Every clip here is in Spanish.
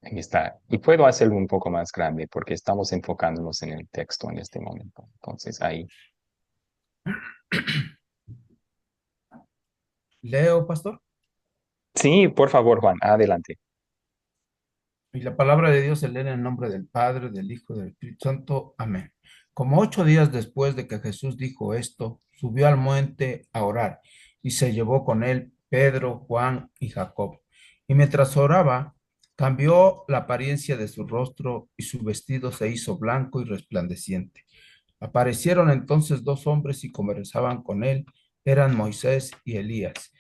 Ahí está. Y puedo hacerlo un poco más grande porque estamos enfocándonos en el texto en este momento. Entonces ahí. Leo, pastor. Sí, por favor, Juan, adelante. Y la palabra de Dios se lee en el nombre del Padre, del Hijo y del Espíritu Santo. Amén. Como 8 días después de que Jesús dijo esto, subió al monte a orar y se llevó con él Pedro, Juan y Jacob. Y mientras oraba, cambió la apariencia de su rostro y su vestido se hizo blanco y resplandeciente. Aparecieron entonces dos hombres y conversaban con él. Eran Moisés y Elías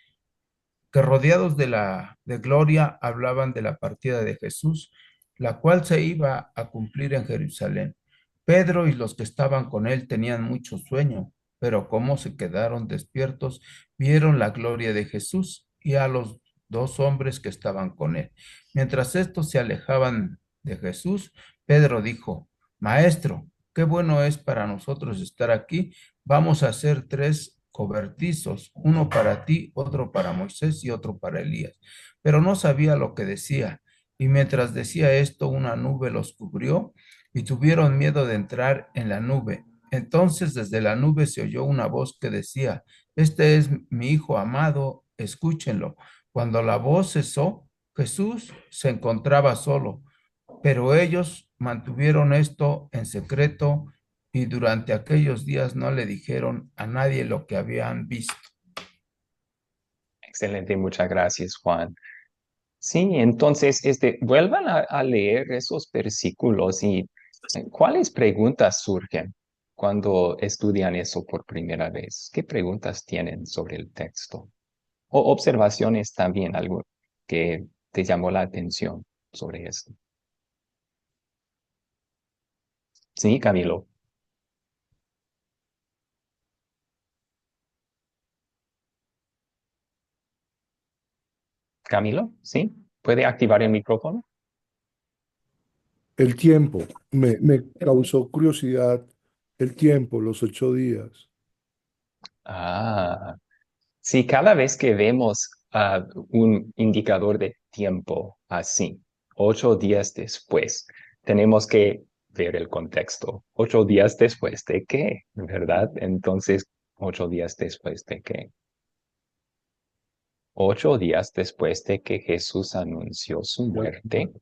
que rodeados de gloria hablaban de la partida de Jesús, la cual se iba a cumplir en Jerusalén. Pedro y los que estaban con él tenían mucho sueño, pero como se quedaron despiertos, vieron la gloria de Jesús y a los dos hombres que estaban con él. Mientras estos se alejaban de Jesús, Pedro dijo, Maestro, qué bueno es para nosotros estar aquí. Vamos a hacer tres cobertizos, uno para ti, otro para Moisés y otro para Elías. Pero no sabía lo que decía. Y mientras decía esto, una nube los cubrió y tuvieron miedo de entrar en la nube. Entonces desde la nube se oyó una voz que decía, Este es mi Hijo amado, escúchenlo. Cuando la voz cesó, Jesús se encontraba solo, pero ellos mantuvieron esto en secreto y durante aquellos días no le dijeron a nadie lo que habían visto. Excelente, muchas gracias, Juan. Sí, entonces, vuelvan a leer esos versículos y ¿cuáles preguntas surgen cuando estudian eso por primera vez? ¿Qué preguntas tienen sobre el texto? O observaciones también, algo que te llamó la atención sobre esto. Sí, Camilo. Camilo, ¿sí? ¿Puede activar el micrófono? El tiempo, me causó curiosidad el tiempo, los 8 días. Ah, sí, cada vez que vemos un indicador de tiempo así, 8 días después, tenemos que ver el contexto. 8 días después de qué, ¿verdad? Entonces, 8 días después de qué. 8 días después de que Jesús anunció su Ya. muerte,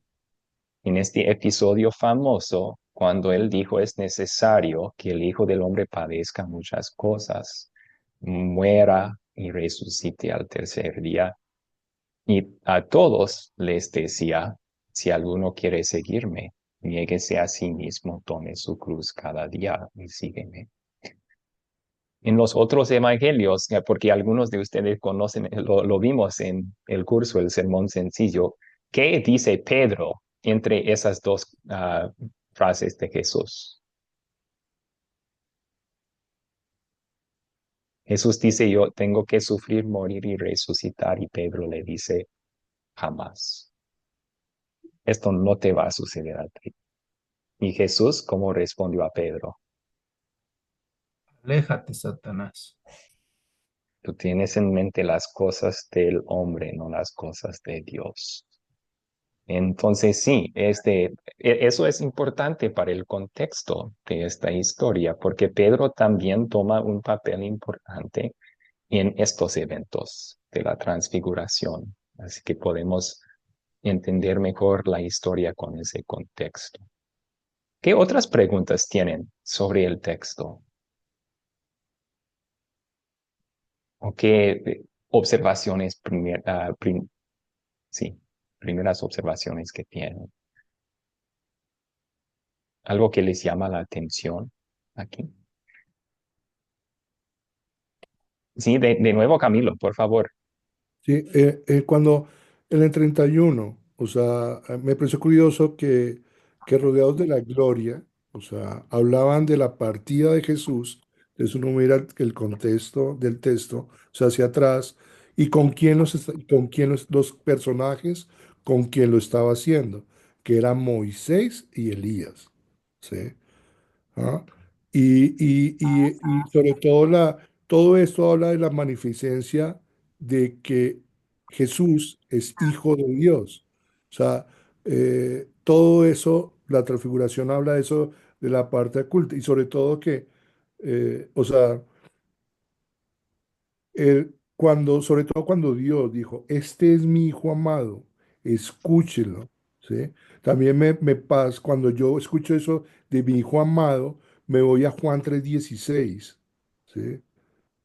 en este episodio famoso, cuando él dijo es necesario que el Hijo del Hombre padezca muchas cosas, muera y resucite al tercer día. Y a todos les decía, si alguno quiere seguirme, niéguese a sí mismo, tome su cruz cada día y sígueme. En los otros evangelios, porque algunos de ustedes conocen, lo vimos en el curso, el sermón sencillo, ¿qué dice Pedro entre esas dos frases de Jesús? Jesús dice, yo tengo que sufrir, morir y resucitar, y Pedro le dice, jamás. Esto no te va a suceder a ti. Y Jesús, ¿cómo respondió a Pedro? Aléjate, Satanás. Tú tienes en mente las cosas del hombre, no las cosas de Dios. Entonces, sí, eso es importante para el contexto de esta historia, porque Pedro también toma un papel importante en estos eventos de la transfiguración. Así que podemos entender mejor la historia con ese contexto. ¿Qué otras preguntas tienen sobre el texto? ¿O qué observaciones, sí, primeras observaciones que tienen? ¿Algo que les llama la atención aquí? Sí, de nuevo, Camilo, por favor. Sí, cuando en el 31, o sea, me pareció curioso que rodeados de la gloria, o sea, hablaban de la partida de Jesús, entonces uno mira el contexto del texto, o sea, hacia atrás, y con quién los personajes, con quién lo estaba haciendo, que eran Moisés y Elías, ¿sí? ¿Ah? Y sobre todo, todo esto habla de la magnificencia de que Jesús es hijo de Dios. O sea, todo eso, la transfiguración habla de eso, de la parte oculta, y sobre todo que, o sea, sobre todo cuando Dios dijo, este es mi hijo amado, escúchelo, ¿sí? También me pasa, cuando yo escucho eso de mi hijo amado, me voy a Juan 3:16, ¿sí?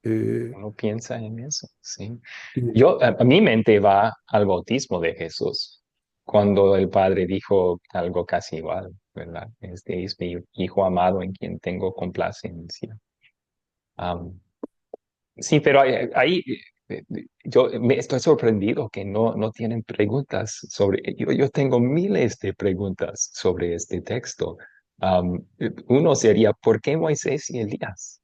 Eh, Uno piensa en eso, sí. que- Yo, a mi mente va al bautismo de Jesús, cuando el Padre dijo algo casi igual, ¿verdad? Este es mi hijo amado en quien tengo complacencia. Am, sí, pero eh, yo me estoy sorprendido que no tienen preguntas sobre, yo tengo miles de preguntas sobre este texto. Uno sería, ¿por qué Moisés y Elías?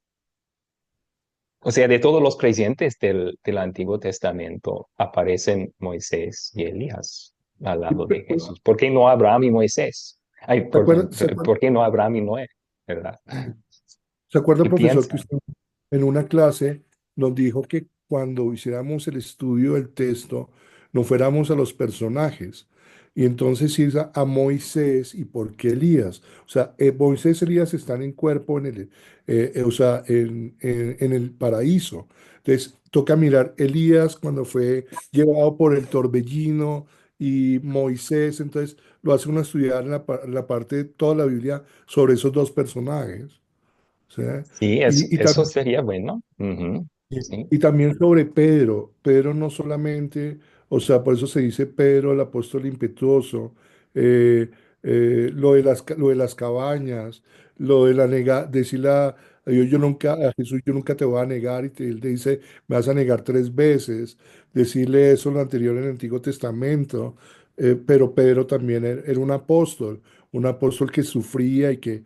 O sea, de todos los creyentes del Antiguo Testamento aparecen Moisés y Elías al lado de Jesús. ¿Por qué no Abraham y Moisés? Ay, ¿Se acuerda, perdón, ¿por qué no Abraham y Noé? ¿Verdad? se acuerda, ¿Qué profesor, que piensan? usted en una clase nos dijo que cuando hiciéramos el estudio del texto, nos fuéramos a los personajes? Y entonces ir a Moisés y por qué Elías. O sea, Moisés y Elías están en cuerpo o sea, en el paraíso. Entonces, toca mirar Elías cuando fue llevado por el torbellino y Moisés. Entonces, lo hace uno estudiar en la parte de toda la Biblia sobre esos dos personajes. ¿Sí? Sí, Y eso también sería bueno. Ujú, y, sí. y también sobre Pedro. Pedro no solamente, o sea, por eso se dice Pedro, el apóstol impetuoso, eh, lo de las cabañas, lo de decirle a Dios, a Jesús, yo nunca te voy a negar, él te dice, me vas a negar 3 veces. Decirle eso lo anterior en el Antiguo Testamento. Pero Pedro también era un apóstol que sufría y que,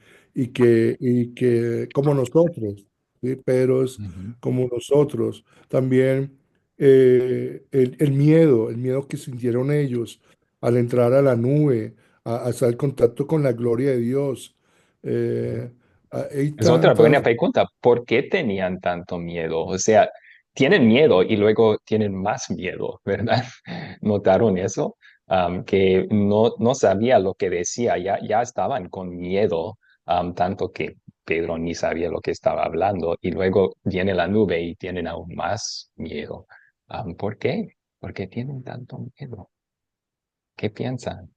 como nosotros. ¿Sí? Pedro es Ujú. como nosotros. También el miedo que sintieron ellos al entrar a la nube, a estar en contacto con la gloria de Dios. Eh, hay Es otra buena tantas, pregunta. ¿Por qué tenían tanto miedo? O sea, tienen miedo y luego tienen más miedo, ¿verdad? ¿Notaron eso? Que no sabía lo que decía, ya estaban con miedo, tanto que Pedro ni sabía lo que estaba hablando y luego viene la nube y tienen aún más miedo. ¿Por qué? ¿Por qué tienen tanto miedo? ¿Qué piensan?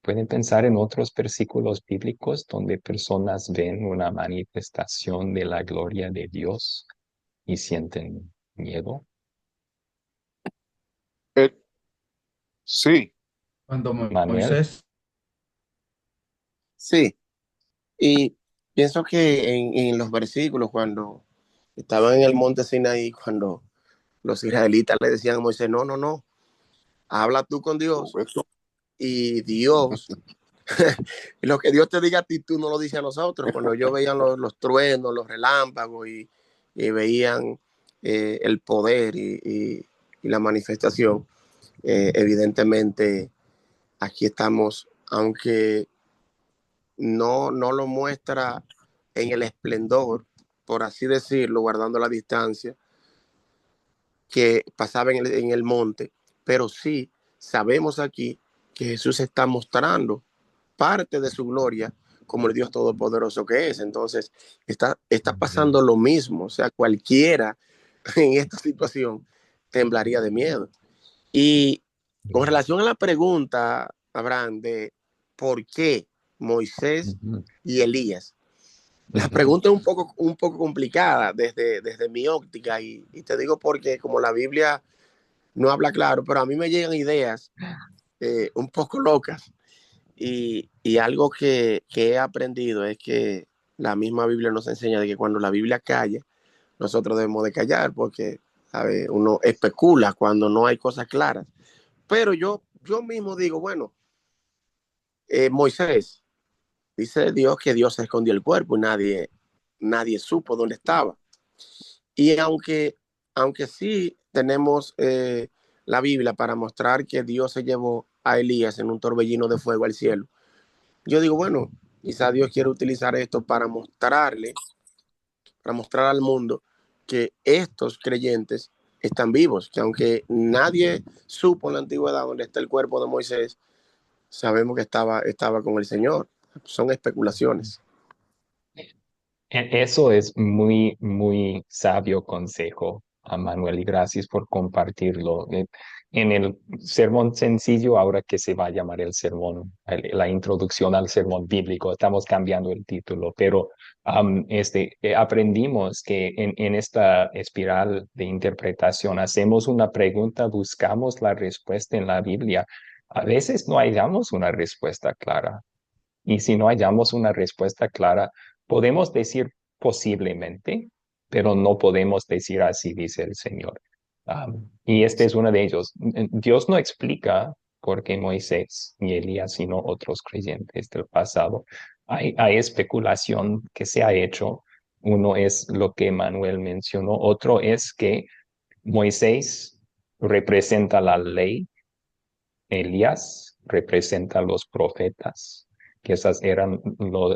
Pueden pensar en otros versículos bíblicos donde personas ven una manifestación de la gloria de Dios y sienten miedo. Eh, sí, Cuando Manuel. Moisés, Sí, y pienso que en los versículos, cuando estaban en el monte Sinaí, cuando los israelitas le decían a Moisés, no, no, no, habla tú con Dios correcto. y Dios, y lo que Dios te diga a ti, tú no lo dices a nosotros. Cuando ellos veían los truenos, los relámpagos y veían el poder y la manifestación, evidentemente aquí estamos, aunque no lo muestra en el esplendor, por así decirlo, guardando la distancia que pasaba en el monte, pero sí sabemos aquí que Jesús está mostrando parte de su gloria como el Dios Todopoderoso que es. Entonces, está Ujú, pasando lo mismo, o sea, cualquiera en esta situación temblaría de miedo. Y con relación a la pregunta, Abraham, de por qué Moisés ujú, y Elías, la ujú, pregunta es un poco complicada desde mi óptica y te digo porque como la Biblia no habla claro, pero a mí me llegan ideas un poco locas y algo que he aprendido es que la misma Biblia nos enseña de que cuando la Biblia calla, nosotros debemos de callar porque, ¿sabe? Uno especula cuando no hay cosas claras. Pero yo mismo digo, bueno, Moisés, dice Dios que Dios escondió el cuerpo y nadie supo dónde estaba. Y aunque sí tenemos la Biblia para mostrar que Dios se llevó a Elías en un torbellino de fuego al cielo, yo digo, bueno, quizá Dios quiere utilizar esto para mostrar al mundo que estos creyentes están vivos, que aunque nadie supo en la antigüedad dónde está el cuerpo de Moisés, sabemos que estaba con el Señor. Son especulaciones. Eso es muy, muy sabio consejo, a Manuel, y gracias por compartirlo. En el sermón sencillo, ahora que se va a llamar el sermón, la introducción al sermón bíblico, estamos cambiando el título, pero aprendimos que en esta espiral de interpretación hacemos una pregunta, buscamos la respuesta en la Biblia. A veces no hallamos una respuesta clara. Y si no hallamos una respuesta clara, podemos decir posiblemente, pero no podemos decir así, dice el Señor. Y este es uno de ellos. Dios no explica por qué Moisés y Elías, sino otros creyentes del pasado. Hay especulación que se ha hecho. Uno es lo que Manuel mencionó. Otro es que Moisés representa la ley, Elías representa a los profetas, que esas eran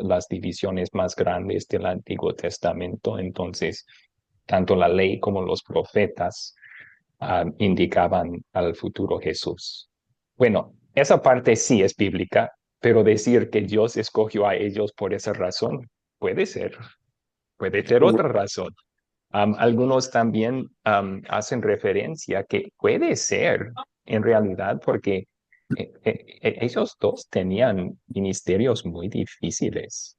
las divisiones más grandes del Antiguo Testamento. Entonces, tanto la ley como los profetas indicaban al futuro Jesús. Bueno, esa parte sí es bíblica, pero decir que Dios escogió a ellos por esa razón, puede ser otra razón. Algunos también hacen referencia que puede ser en realidad porque ellos dos tenían ministerios muy difíciles,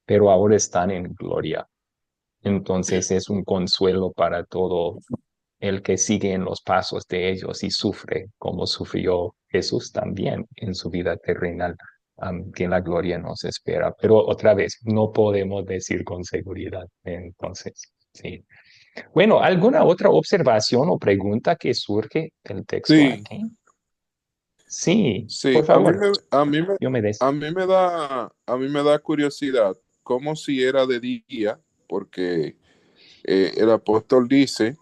pero ahora están en gloria. Entonces es un consuelo para todo el que sigue en los pasos de ellos y sufre como sufrió Jesús también en su vida terrenal, que la gloria nos espera. Pero otra vez, no podemos decir con seguridad. Entonces, sí. Bueno, ¿alguna otra observación o pregunta que surge del texto Sí, aquí? Sí, sí. por favor, yo A mí me da curiosidad cómo si era de día, porque el apóstol dice,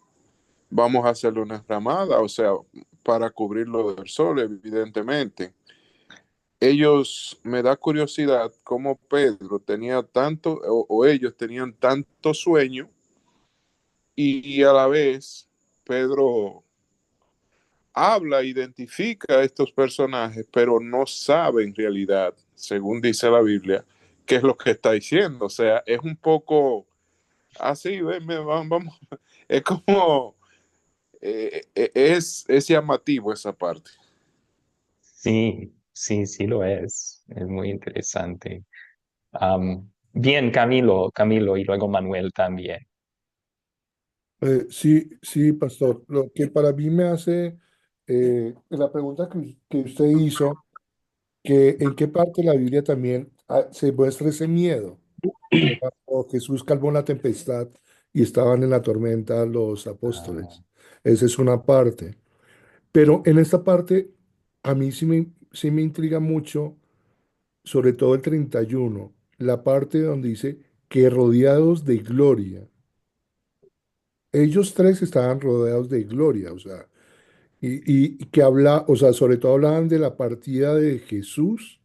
vamos a hacerle una ramada, o sea, para cubrirlo del sol, evidentemente. Ellos, me da curiosidad cómo Pedro tenía tanto, o ellos tenían tanto sueño, y a la vez Pedro habla, identifica a estos personajes, pero no sabe en realidad, según dice la Biblia, qué es lo que está diciendo. O sea, es un poco así, vamos, es como, es llamativo esa parte. sí, sí, sí lo es. Es muy interesante. Bien, Camilo, y luego Manuel también. Sí, sí, pastor. Lo que para mí me hace la pregunta que usted hizo, que en qué parte de la Biblia también se muestra ese miedo. Cuando Jesús calmó la tempestad y estaban en la tormenta los Ah, apóstoles. Esa es una parte. Pero en esta parte, a mí sí me intriga mucho, sobre todo el 31 la parte donde dice que rodeados de gloria. Ellos tres estaban rodeados de gloria, o sea, y que habla, o sea, sobre todo hablaban de la partida de Jesús,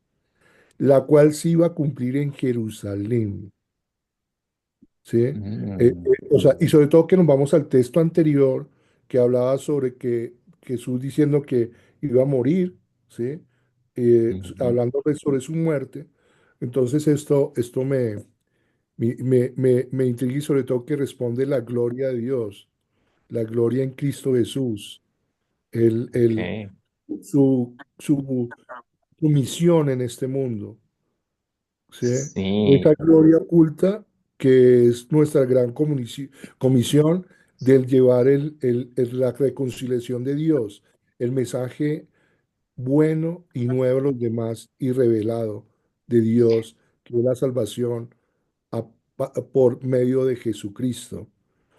la cual se iba a cumplir en Jerusalén. ¿Sí? mm, O sea, y sobre todo que nos vamos al texto anterior que hablaba sobre que Jesús diciendo que iba a morir, ¿sí? ujú, Hablando pues sobre su muerte. Entonces esto me intriga y sobre todo que responde la gloria de Dios, la gloria en Cristo Jesús, ok. su, su, su misión en este mundo. ¿Sí? Esa Sí, gloria oculta que es nuestra gran comisión del llevar la reconciliación de Dios, el mensaje bueno y nuevo a los demás y revelado de Dios, que es la salvación por medio de Jesucristo.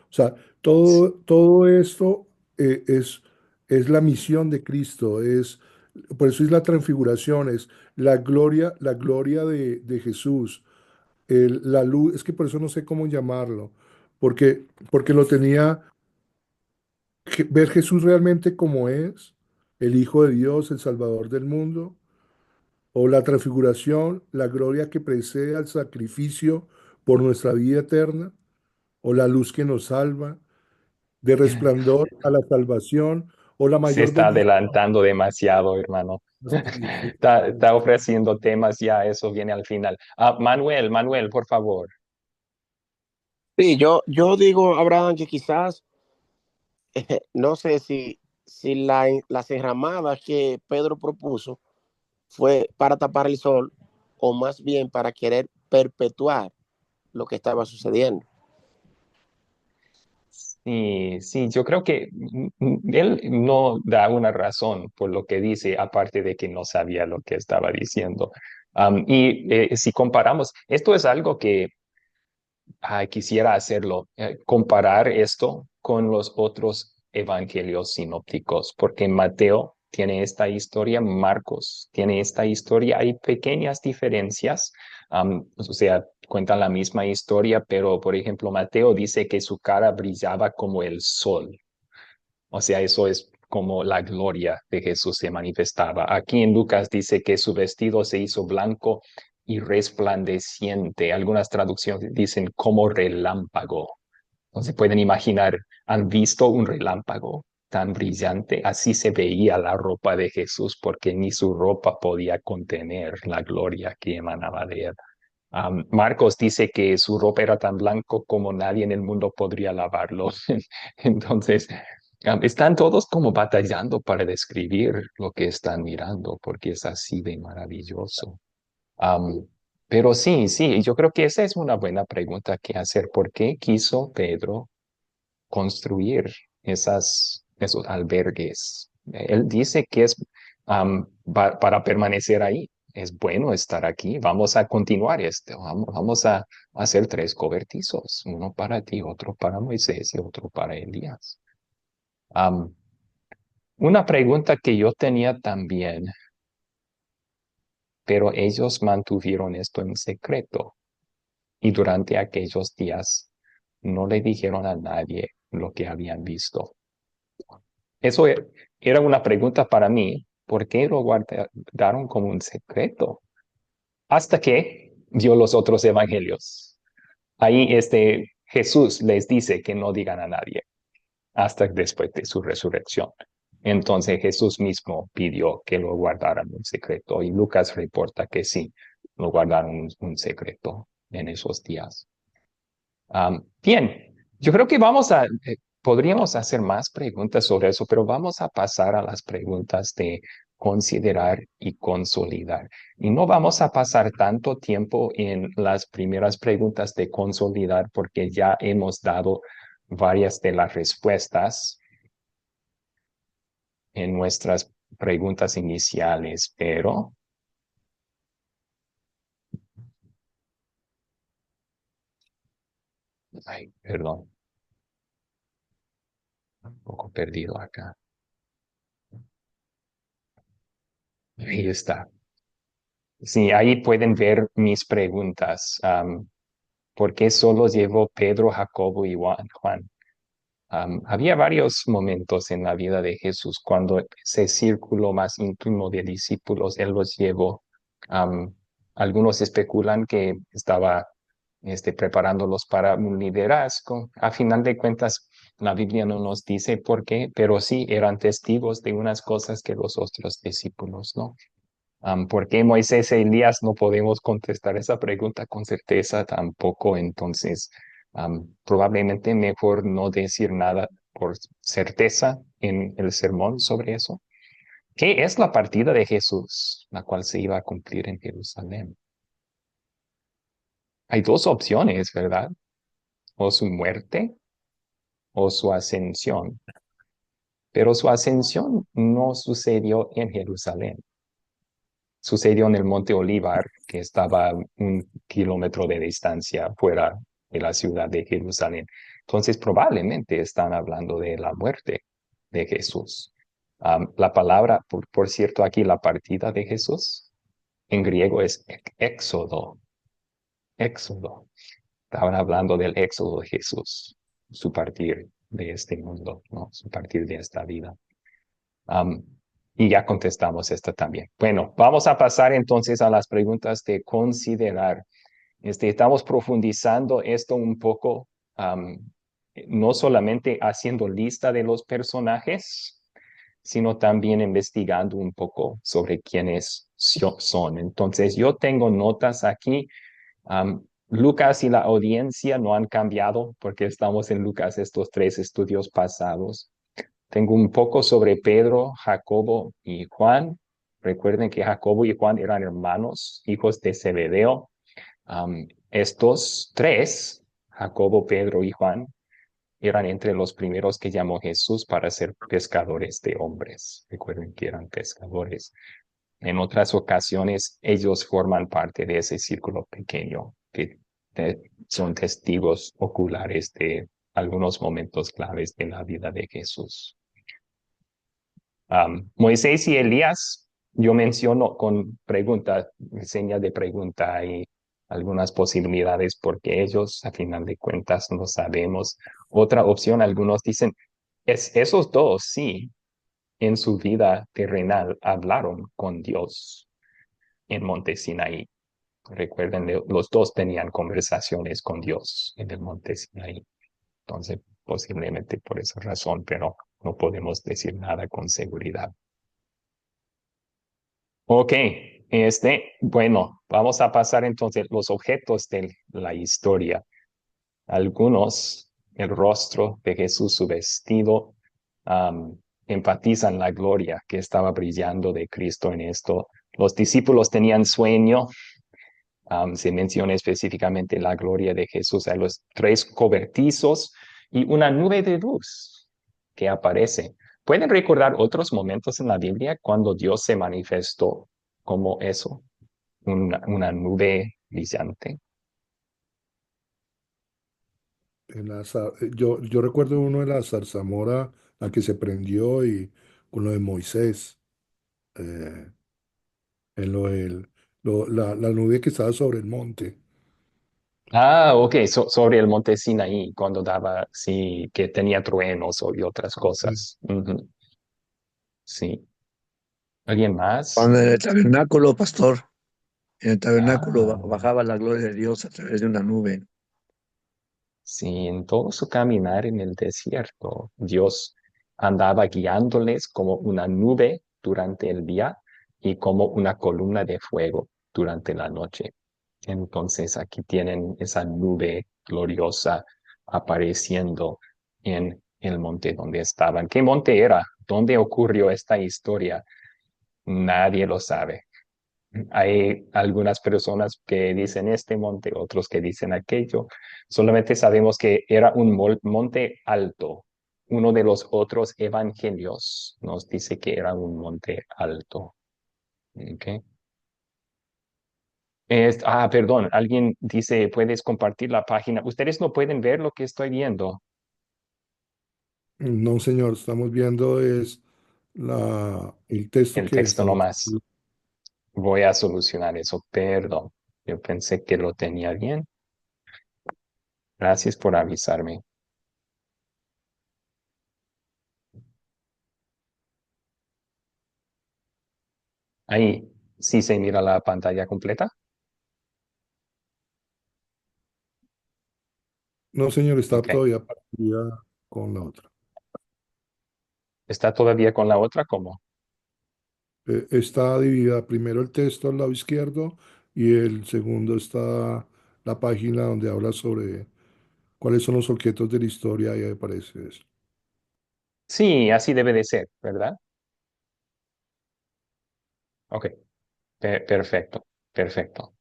O sea, todo esto es la misión de Cristo, por eso es la transfiguración, es la gloria de Jesús, la luz, es que por eso no sé cómo llamarlo, porque lo tenía, ver Jesús realmente como es, el Hijo de Dios, el Salvador del mundo, o la transfiguración, la gloria que precede al sacrificio por nuestra vida eterna, o la luz que nos salva de resplandor a la salvación, o la Se mayor está bendición. adelantando demasiado, hermano. Sí, sí, Está ofreciendo temas ya, eso viene al final. Manuel, por favor. Sí, yo digo, Abraham, que quizás, no sé si las enramadas que Pedro propuso fue para tapar el sol o más bien para querer perpetuar lo que estaba sucediendo. Sí, sí, yo creo que él no da una razón por lo que dice, aparte de que no sabía lo que estaba diciendo. Si comparamos, esto es algo que quisiera hacerlo, comparar esto con los otros evangelios sinópticos, porque Mateo tiene esta historia, Marcos tiene esta historia, hay pequeñas diferencias, o sea, cuentan la misma historia, pero por ejemplo, Mateo dice que su cara brillaba como el sol, o sea, eso es como la gloria de Jesús se manifestaba. Aquí en Lucas dice que su vestido se hizo blanco y resplandeciente. Algunas traducciones dicen como relámpago. No se pueden imaginar, ¿han visto un relámpago tan brillante? Así se veía la ropa de Jesús porque ni su ropa podía contener la gloria que emanaba de él. Marcos dice que su ropa era tan blanco como nadie en el mundo podría lavarlo. Entonces, están todos como batallando para describir lo que están mirando porque es así de maravilloso. Am, pero sí, sí, yo creo que esa es una buena pregunta que hacer. ¿Por qué quiso Pedro construir esos albergues? Él dice que es para permanecer ahí. Es bueno estar aquí. Vamos a continuar esto. Vamos a hacer tres cobertizos, uno para ti, otro para Moisés y otro para Elías. Am, una pregunta que yo tenía también, pero ellos mantuvieron esto en secreto y durante aquellos días no le dijeron a nadie lo que habían visto. Eso era una pregunta para mí. ¿Por qué lo guardaron como un secreto? Hasta que dio los otros evangelios. Ahí Jesús les dice que no digan a nadie hasta después de su resurrección. Entonces Jesús mismo pidió que lo guardaran un secreto y Lucas reporta que sí, lo guardaron un secreto en esos días. Bien, yo creo que podríamos hacer más preguntas sobre eso, pero vamos a pasar a las preguntas de considerar y consolidar. Y no vamos a pasar tanto tiempo en las primeras preguntas de consolidar porque ya hemos dado varias de las respuestas en nuestras preguntas iniciales, pero, ay, perdón, un poco perdido acá. Ahí está. Sí, ahí pueden ver mis preguntas. ¿Por qué solo llevó Pedro, Jacobo y Juan? Había varios momentos en la vida de Jesús cuando ese círculo más íntimo de discípulos, él los llevó. Am, Algunos especulan que estaba preparándolos para un liderazgo. A final de cuentas, la Biblia no nos dice por qué, pero sí eran testigos de unas cosas que los otros discípulos no. ¿Por qué Moisés e Elías no podemos contestar esa pregunta con certeza tampoco? Entonces, probablemente mejor no decir nada por certeza en el sermón sobre eso. ¿Qué es la partida de Jesús, la cual se iba a cumplir en Jerusalén? Hay dos opciones, ¿verdad? O su muerte o su ascensión. Pero su ascensión no sucedió en Jerusalén. Sucedió en el Monte Olivar, que estaba 1 kilómetro de distancia fuera de la ciudad de Jerusalén. Entonces, probablemente están hablando de la muerte de Jesús. La palabra, por cierto, aquí la partida de Jesús en griego es éxodo. Éxodo. Estaban hablando del éxodo de Jesús, su partir de este mundo, ¿no? Su partir de esta vida. Am, y ya contestamos esta también. Bueno, vamos a pasar entonces a las preguntas de considerar. Estamos profundizando esto un poco, no solamente haciendo lista de los personajes, sino también investigando un poco sobre quiénes son. Entonces, yo tengo notas aquí. Lucas y la audiencia no han cambiado porque estamos en Lucas estos 3 estudios pasados. Tengo un poco sobre Pedro, Jacobo y Juan. Recuerden que Jacobo y Juan eran hermanos, hijos de Zebedeo. Estos 3, Jacobo, Pedro y Juan, eran entre los primeros que llamó Jesús para ser pescadores de hombres. Recuerden que eran pescadores. En otras ocasiones, ellos forman parte de ese círculo pequeño que son testigos oculares de algunos momentos claves de la vida de Jesús. Moisés y Elías, yo menciono con pregunta, señal de pregunta y algunas posibilidades porque ellos, a final de cuentas, no sabemos. Otra opción, algunos dicen, esos dos, sí, en su vida terrenal hablaron con Dios en Monte Sinaí. Recuerden, los dos tenían conversaciones con Dios en el Monte Sinaí. Entonces, posiblemente por esa razón, pero no podemos decir nada con seguridad. Ok, bueno, vamos a pasar entonces los objetos de la historia. Algunos, el rostro de Jesús, su vestido, enfatizan la gloria que estaba brillando de Cristo en esto. Los discípulos tenían sueño. Se menciona específicamente la gloria de Jesús a los 3 cobertizos y una nube de luz que aparece. ¿Pueden recordar otros momentos en la Biblia cuando Dios se manifestó como eso? Una nube brillante. Yo recuerdo uno de la zarzamora, la que se prendió y con lo de Moisés, eh, en la nube que estaba sobre el monte. Ok, sobre el monte Sinaí, cuando daba, sí, que tenía truenos y otras Sí. cosas. Ujú. Sí. ¿Alguien más? Cuando en el tabernáculo, pastor, en el tabernáculo Ah, bajaba la gloria de Dios a través de una nube. sí, en todo su caminar en el desierto, Dios andaba guiándoles como una nube durante el día y como una columna de fuego durante la noche. Entonces aquí tienen esa nube gloriosa apareciendo en el monte donde estaban. ¿Qué monte era? ¿Dónde ocurrió esta historia? Nadie lo sabe. Hay algunas personas que dicen este monte, otros que dicen aquello. Solamente sabemos que era un monte alto. Uno de los otros evangelios nos dice que era un monte alto. ¿Ok? Perdón, alguien dice, puedes compartir la página. Ustedes no pueden ver lo que estoy viendo, No, señor, estamos viendo es el texto el que texto estamos. nomás. Voy a solucionar eso, perdón. Yo pensé que lo tenía bien. Gracias por avisarme. Ahí, sí se mira la pantalla completa. No, señor, está Ok. todavía partida con la otra. ¿Está todavía con la otra? ¿Cómo? Está dividida primero el texto al lado izquierdo y el segundo está la página donde habla sobre cuáles son los objetos de la historia y ahí aparece eso. Sí, así debe de ser, ¿verdad? Ok, perfecto, perfecto.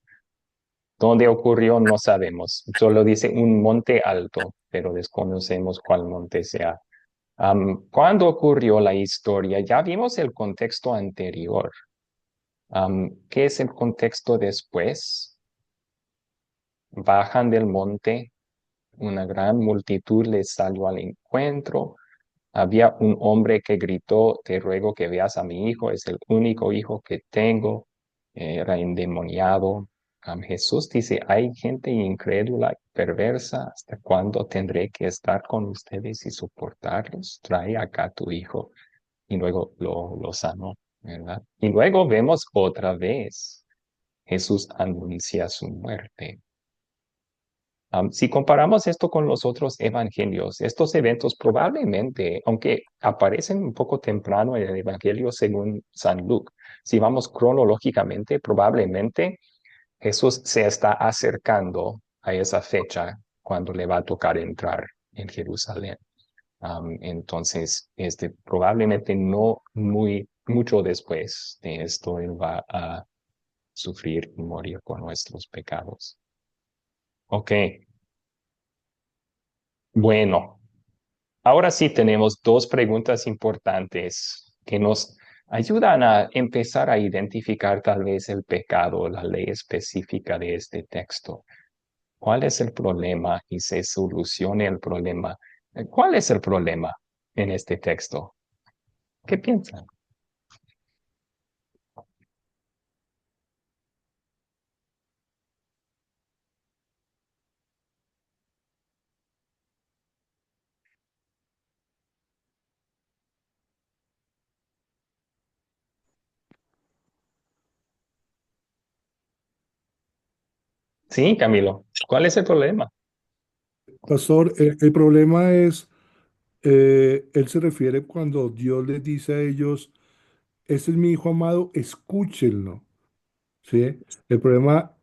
¿Dónde ocurrió? No sabemos. Solo dice un monte alto, pero desconocemos cuál monte sea. ¿Cuándo ocurrió la historia? Ya vimos el contexto anterior. ¿Qué es el contexto después? Bajan del monte, una gran multitud les salió al encuentro. Había un hombre que gritó, te ruego que veas a mi hijo, es el único hijo que tengo. Era endemoniado. Jesús dice, hay gente incrédula, perversa, ¿hasta cuándo tendré que estar con ustedes y soportarlos? Trae acá a tu hijo. Y luego lo sanó, ¿verdad? Y luego vemos otra vez, Jesús anuncia su muerte. Si comparamos esto con los otros evangelios, estos eventos probablemente, aunque aparecen un poco temprano en el evangelio según San Luke, si vamos cronológicamente, probablemente Jesús se está acercando a esa fecha cuando le va a tocar entrar en Jerusalén. Entonces, probablemente no mucho después de esto, Él va a sufrir y morir por nuestros pecados. Ok, bueno, ahora sí tenemos dos preguntas importantes que nos ayudan a empezar a identificar tal vez el pecado, la ley específica de este texto. ¿Cuál es el problema y se solucione el problema? ¿Cuál es el problema en este texto? ¿Qué piensan? Sí, Camilo, ¿cuál es el problema? Pastor, el problema es, él se refiere cuando Dios les dice a ellos, este es mi hijo amado, escúchenlo. ¿Sí? El problema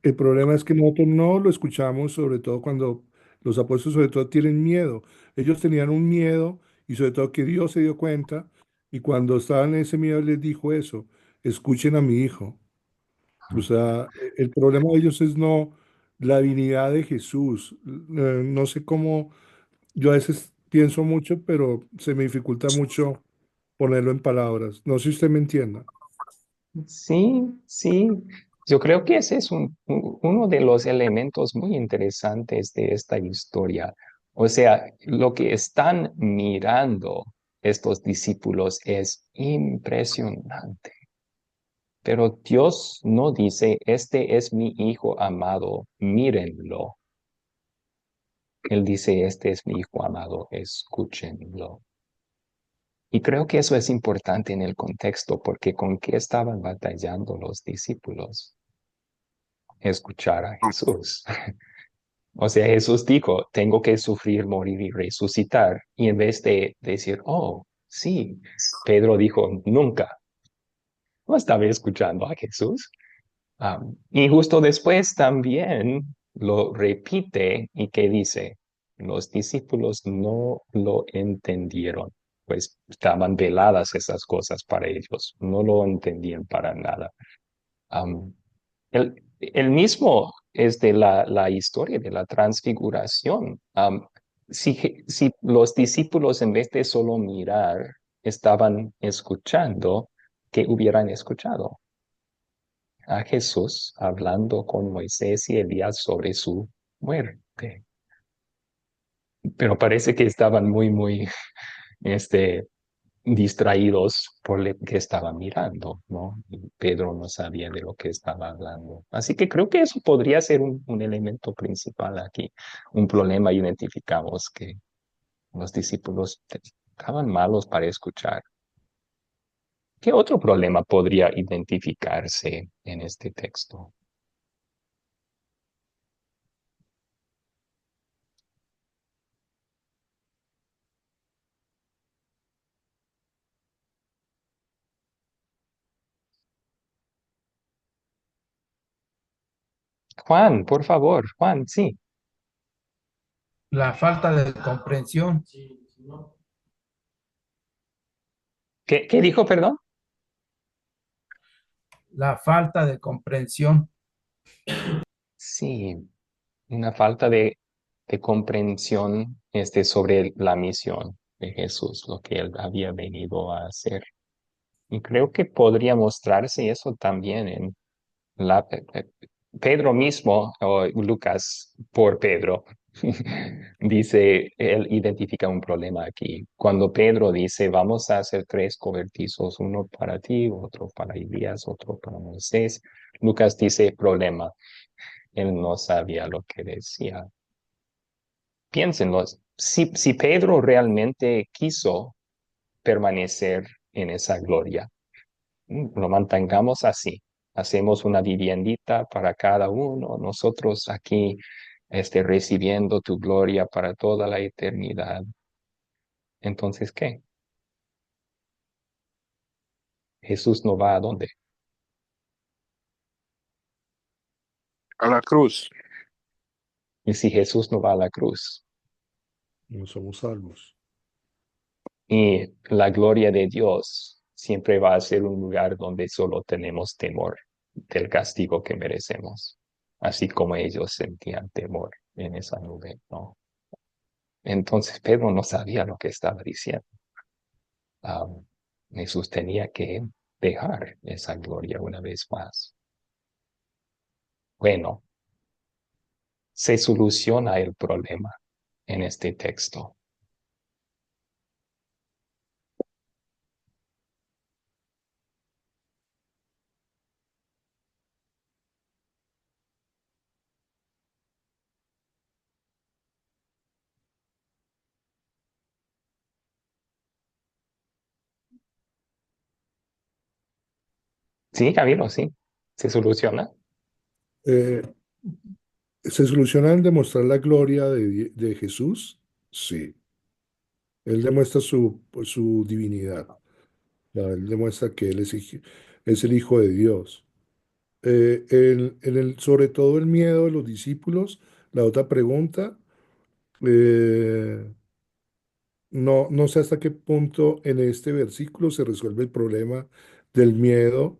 es que nosotros no lo escuchamos, sobre todo cuando los apóstoles sobre todo tienen miedo. Ellos tenían un miedo y sobre todo que Dios se dio cuenta y cuando estaban en ese miedo Él les dijo eso, escuchen a mi hijo. O sea, el problema de ellos es no la divinidad de Jesús. No sé cómo, yo a veces pienso mucho, pero se me dificulta mucho ponerlo en palabras. No sé si usted me entienda. Sí, sí. Yo creo que ese es uno de los elementos muy interesantes de esta historia. O sea, lo que están mirando estos discípulos es impresionante. Pero Dios no dice, este es mi hijo amado, mírenlo. Él dice, este es mi hijo amado, escúchenlo. Y creo que eso es importante en el contexto, porque ¿con qué estaban batallando los discípulos? Escuchar a Jesús. O sea, Jesús dijo, tengo que sufrir, morir y resucitar. Y en vez de decir, oh, sí, Pedro dijo, nunca. No estaba escuchando a Jesús. Y justo después también lo repite y que dice, los discípulos no lo entendieron, pues estaban veladas esas cosas para ellos, no lo entendían para nada. Am, el mismo es de la historia de la transfiguración. Si los discípulos en vez de solo mirar, estaban escuchando, ¿qué hubieran escuchado? A Jesús hablando con Moisés y Elías sobre su muerte. Pero parece que estaban muy, este, distraídos por lo que estaban mirando, ¿no? Y Pedro no sabía de lo que estaba hablando. Así que creo que eso podría ser un elemento principal aquí. Un problema identificamos que los discípulos estaban malos para escuchar. ¿Qué otro problema podría identificarse en este texto? Juan, por favor, Juan, sí. La falta de comprensión, ¿Qué dijo, perdón? la falta de comprensión. Sí, una falta de comprensión sobre la misión de Jesús, lo que él había venido a hacer. Y creo que podría mostrarse eso también en la, Pedro mismo, o Lucas por Pedro, dice, él identifica un problema aquí. Cuando Pedro dice, vamos a hacer tres cobertizos, uno para ti, otro para Elías, otro para Moisés, Lucas dice, problema. Él no sabía lo que decía. Piénsenlo, si Pedro realmente quiso permanecer en esa gloria, lo mantengamos así. Hacemos una viviendita para cada uno. Nosotros aquí recibiendo tu gloria para toda la eternidad. Entonces, ¿qué? Jesús no va a dónde. A la cruz. Y si Jesús no va a la cruz No somos salvos. y la gloria de Dios siempre va a ser un lugar donde solo tenemos temor del castigo que merecemos, así como ellos sentían temor en esa nube, ¿no? Entonces Pedro no sabía lo que estaba diciendo. Um, Jesús tenía que dejar esa gloria una vez más. Bueno, se soluciona el problema en este texto. Sí, Camilo, sí, se soluciona. Eh, ¿Se soluciona en demostrar la gloria de Jesús? Sí. Él demuestra su divinidad. Él demuestra que Él es el Hijo de Dios. Sobre todo el miedo de los discípulos, la otra pregunta, eh, no sé hasta qué punto en este versículo se resuelve el problema del miedo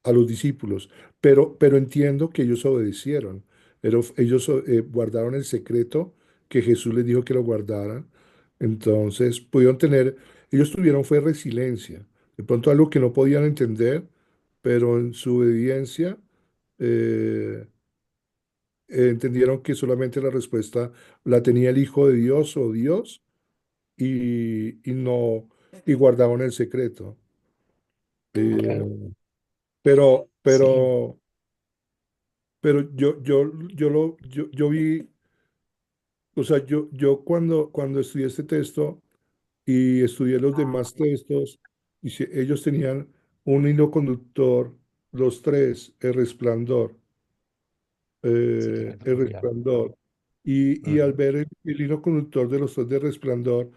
a los discípulos, pero entiendo que ellos obedecieron, pero ellos guardaron el secreto que Jesús les dijo que lo guardaran, entonces pudieron ellos tuvieron fue resiliencia, de pronto algo que no podían entender, pero en su obediencia eh, entendieron que solamente la respuesta la tenía el Hijo de Dios o Dios y no, y guardaban el secreto. Okay. Eh, pero, Sí, pero Pero yo vi, o sea, yo cuando estudié este texto y estudié los demás textos, y ellos tenían un hilo conductor, los tres, el resplandor, sí, la el gloria. resplandor. Y al Ujú. ver el hilo conductor de los tres de resplandor,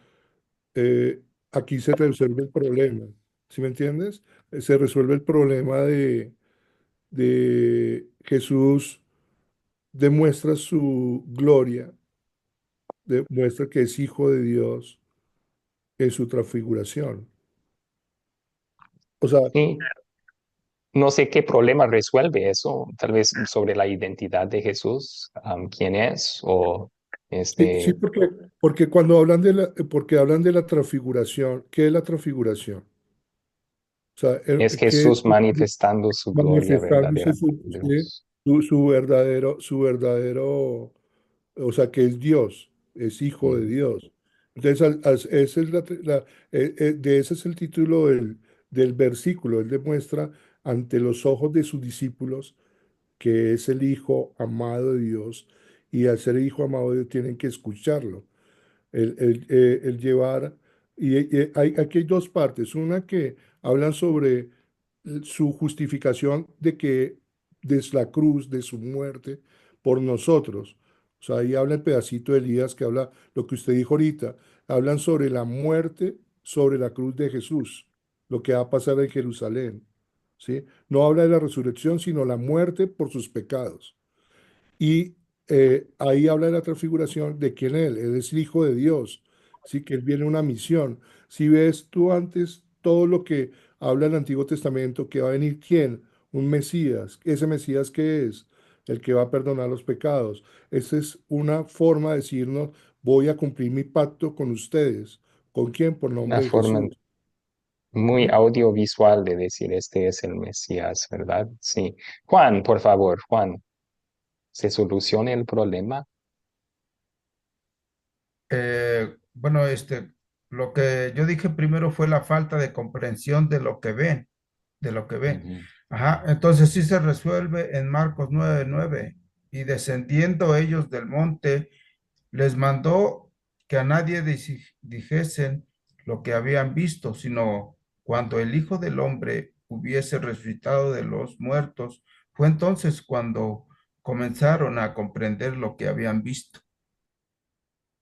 aquí se resuelve el problema, ¿sí me entiendes? Se resuelve el problema de Jesús demuestra su gloria, demuestra que es hijo de Dios en su transfiguración. O sea, Sí, no sé qué problema resuelve eso, tal vez sobre la identidad de Jesús, quién es, o sí, este, porque cuando porque hablan de la transfiguración, ¿qué es la transfiguración? O sea, es ¿qué es Jesús manifestando su gloria manifestándose verdadera de sí, Dios. su verdadero, o sea, que es Dios, es hijo de Ujú. Dios. Entonces, esa es de ese es el título del versículo. Él demuestra ante los ojos de sus discípulos que es el hijo amado de Dios y al ser hijo amado de Dios tienen que escucharlo el llevar, aquí hay dos partes, una que hablan sobre su justificación de que desde la cruz, de su muerte por nosotros. O sea, ahí habla el pedacito de Elías que habla lo que usted dijo ahorita, hablan sobre la muerte sobre la cruz de Jesús, lo que va a pasar en Jerusalén, ¿sí? No habla de la resurrección, sino la muerte por sus pecados. Y ahí habla de la transfiguración de quién Él es el Hijo de Dios, sí, que Él viene a una misión. Si ves tú antes todo lo que habla el Antiguo Testamento, que va a venir quién, un Mesías, ese Mesías que es el que va a perdonar los pecados. Esa es una forma de decirnos, voy a cumplir mi pacto con ustedes. ¿Con quién? Por Una nombre de forma Jesús. muy ¿Sí? audiovisual de decir este es el Mesías, ¿verdad? Sí. Juan, por favor, Juan, ¿se soluciona el problema? Bueno, lo que yo dije primero fue la falta de comprensión de lo que ven, de lo que ven. Ujú. Ajá, entonces sí se resuelve en Marcos 9:9. Y descendiendo ellos del monte, les mandó que a nadie dijesen lo que habían visto, sino cuando el Hijo del Hombre hubiese resucitado de los muertos. Fue entonces cuando comenzaron a comprender lo que habían visto.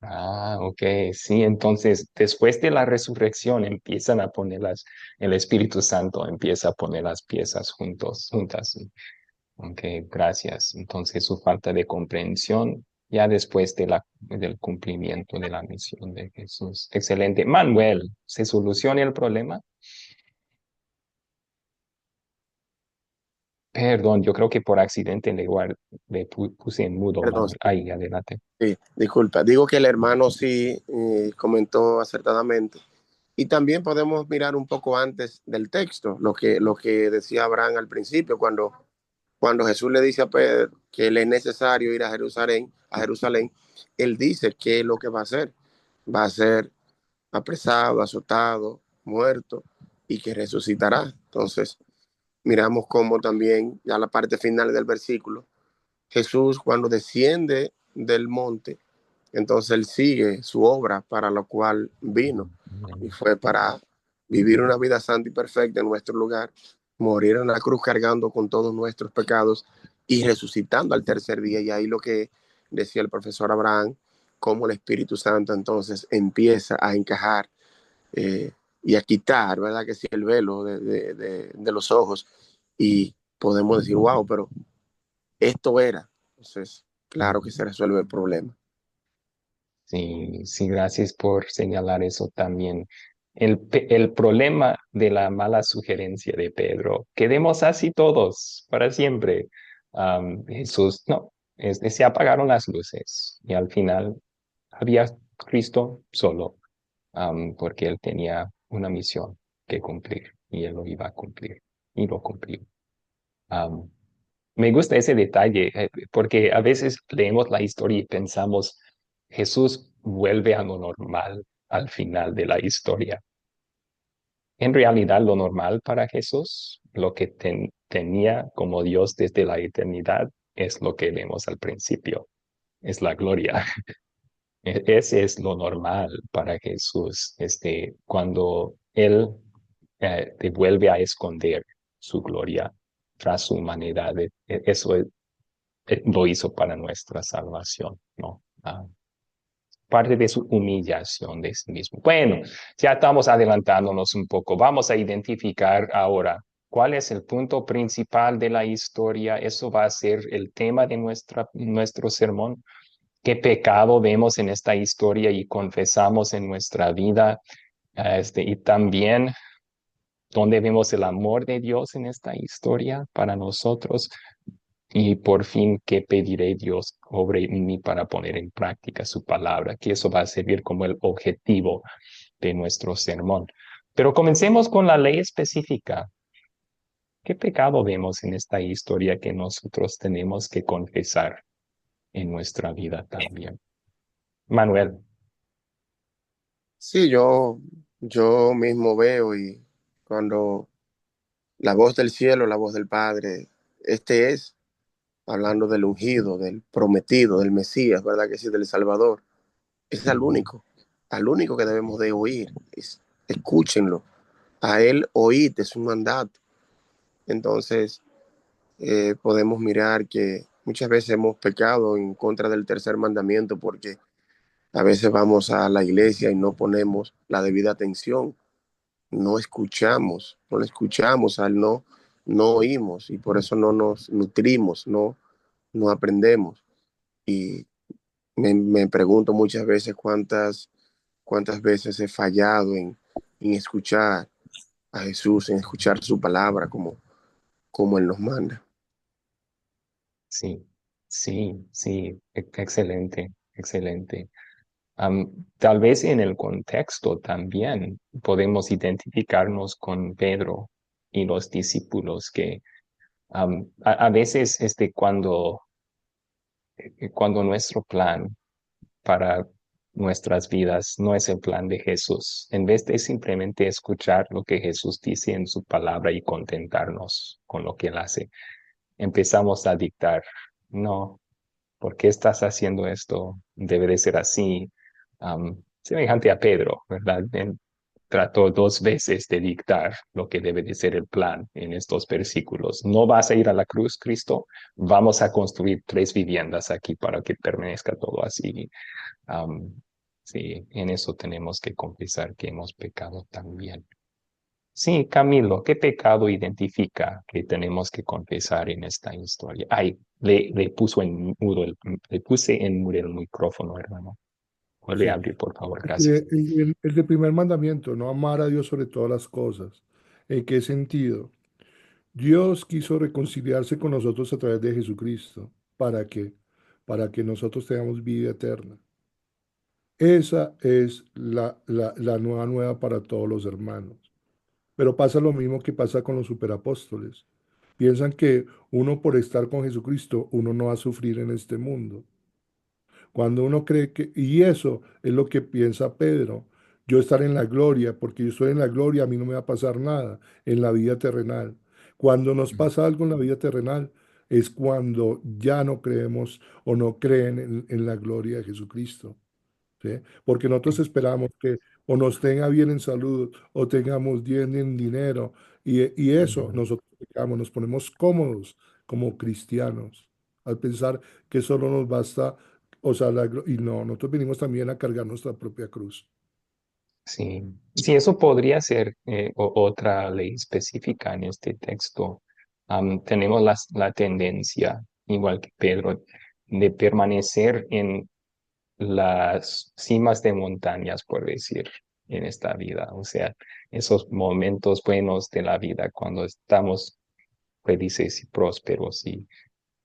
Ah, ok, sí, entonces después de la resurrección empiezan a ponerlas, el Espíritu Santo empieza a poner las piezas juntas. Ok, gracias. Entonces su falta de comprensión ya después del cumplimiento de la misión de Jesús. Excelente. Manuel, ¿se soluciona el problema? Perdón, yo creo que por accidente le puse en mudo, Perdón, Manuel. sí, Ahí, adelante. sí, disculpa. Digo que el hermano sí comentó acertadamente. Y también podemos mirar un poco antes del texto, lo que decía Abraham al principio, cuando Jesús le dice a Pedro que le es necesario ir a Jerusalén, él dice qué es lo que va a hacer. Va a ser apresado, azotado, muerto y que resucitará. Entonces, miramos cómo también, ya la parte final del versículo, Jesús cuando desciende del monte, entonces él sigue su obra para la cual vino y fue para vivir una vida santa y perfecta en nuestro lugar, morir en la cruz cargando con todos nuestros pecados y resucitando al tercer día. Y ahí lo que decía el profesor Abraham, cómo el Espíritu Santo entonces empieza a encajar y a quitar, ¿verdad? Que sí, el velo de los ojos y podemos decir, wow, pero esto era. Entonces, claro que se resuelve el problema. Sí, sí, gracias por señalar eso también. El problema de la mala sugerencia de Pedro, quedemos así todos para siempre. Jesús, no, se apagaron las luces y al final había Cristo solo, porque él tenía una misión que cumplir y él lo iba a cumplir y lo cumplió. Am, Me gusta ese detalle, porque a veces leemos la historia y pensamos, Jesús vuelve a lo normal al final de la historia. En realidad, lo normal para Jesús, lo que tenía como Dios desde la eternidad, es lo que vemos al principio, es la gloria. Ese es lo normal para Jesús, cuando Él vuelve a esconder su gloria tras su humanidad. Eso lo hizo para nuestra salvación, ¿no? Parte de su humillación de sí mismo. Bueno, ya estamos adelantándonos un poco. Vamos a identificar ahora cuál es el punto principal de la historia. Eso va a ser el tema de nuestro sermón. ¿Qué pecado vemos en esta historia y confesamos en nuestra vida? Y también dónde vemos el amor de Dios en esta historia para nosotros. Y por fin, ¿qué pediré Dios obre en mí para poner en práctica su palabra? Que eso va a servir como el objetivo de nuestro sermón. Pero comencemos con la ley específica. ¿Qué pecado vemos en esta historia que nosotros tenemos que confesar en nuestra vida también? Manuel. Sí, yo mismo veo y cuando la voz del cielo, la voz del Padre, este es hablando del ungido, del prometido, del Mesías, ¿verdad que sí? Del Salvador. Es al único que debemos de oír. Escúchenlo. A él oíd es un mandato. Entonces, podemos mirar que muchas veces hemos pecado en contra del tercer mandamiento porque a veces vamos a la iglesia y no ponemos la debida atención, no escuchamos, no le escuchamos, al no oímos y por eso no nos nutrimos, no aprendemos. Y me pregunto muchas veces cuántas veces he fallado en escuchar a Jesús, en escuchar su palabra como Él nos manda. Sí, sí, sí, excelente, excelente. Tal vez en el contexto también podemos identificarnos con Pedro y los discípulos que a veces cuando nuestro plan para nuestras vidas no es el plan de Jesús, en vez de simplemente escuchar lo que Jesús dice en su palabra y contentarnos con lo que él hace, empezamos a dictar, no, ¿por qué estás haciendo esto? Debe de ser así. Semejante a Pedro, ¿verdad? trató dos veces de dictar lo que debe de ser el plan en estos versículos. No vas a ir a la cruz, Cristo, vamos a construir 3 viviendas aquí para que permanezca todo así. Um, sí, en eso tenemos que confesar que hemos pecado también. Sí, Camilo, ¿qué pecado identifica que tenemos que confesar en esta historia? Ay, le puse en mudo el micrófono, hermano. Vuelve a Sí. abrir, por favor, gracias. El del primer mandamiento, no amar a Dios sobre todas las cosas. ¿En qué sentido? Dios quiso reconciliarse con nosotros a través de Jesucristo. ¿Para qué? Para que nosotros tengamos vida eterna. Esa es la nueva para todos los hermanos. Pero pasa lo mismo que pasa con los superapóstoles. Piensan que uno por estar con Jesucristo, uno no va a sufrir en este mundo. Cuando uno cree que, y eso es lo que piensa Pedro, yo estar en la gloria, porque yo estoy en la gloria, a mí no me va a pasar nada en la vida terrenal. Cuando nos pasa algo en la vida terrenal, es cuando ya no creemos o no creen en la gloria de Jesucristo. ¿Sí? Porque nosotros esperamos que o nos tenga bien en salud o tengamos bien en dinero y eso nosotros pecamos, nos ponemos cómodos como cristianos al pensar que solo nos basta, o sea, y no, nosotros venimos también a cargar nuestra propia cruz. Sí, sí, eso podría ser otra ley específica en este texto. Tenemos la tendencia, igual que Pedro, de permanecer en las cimas de montañas, por decir, en esta vida. O sea, esos momentos buenos de la vida cuando estamos felices y prósperos y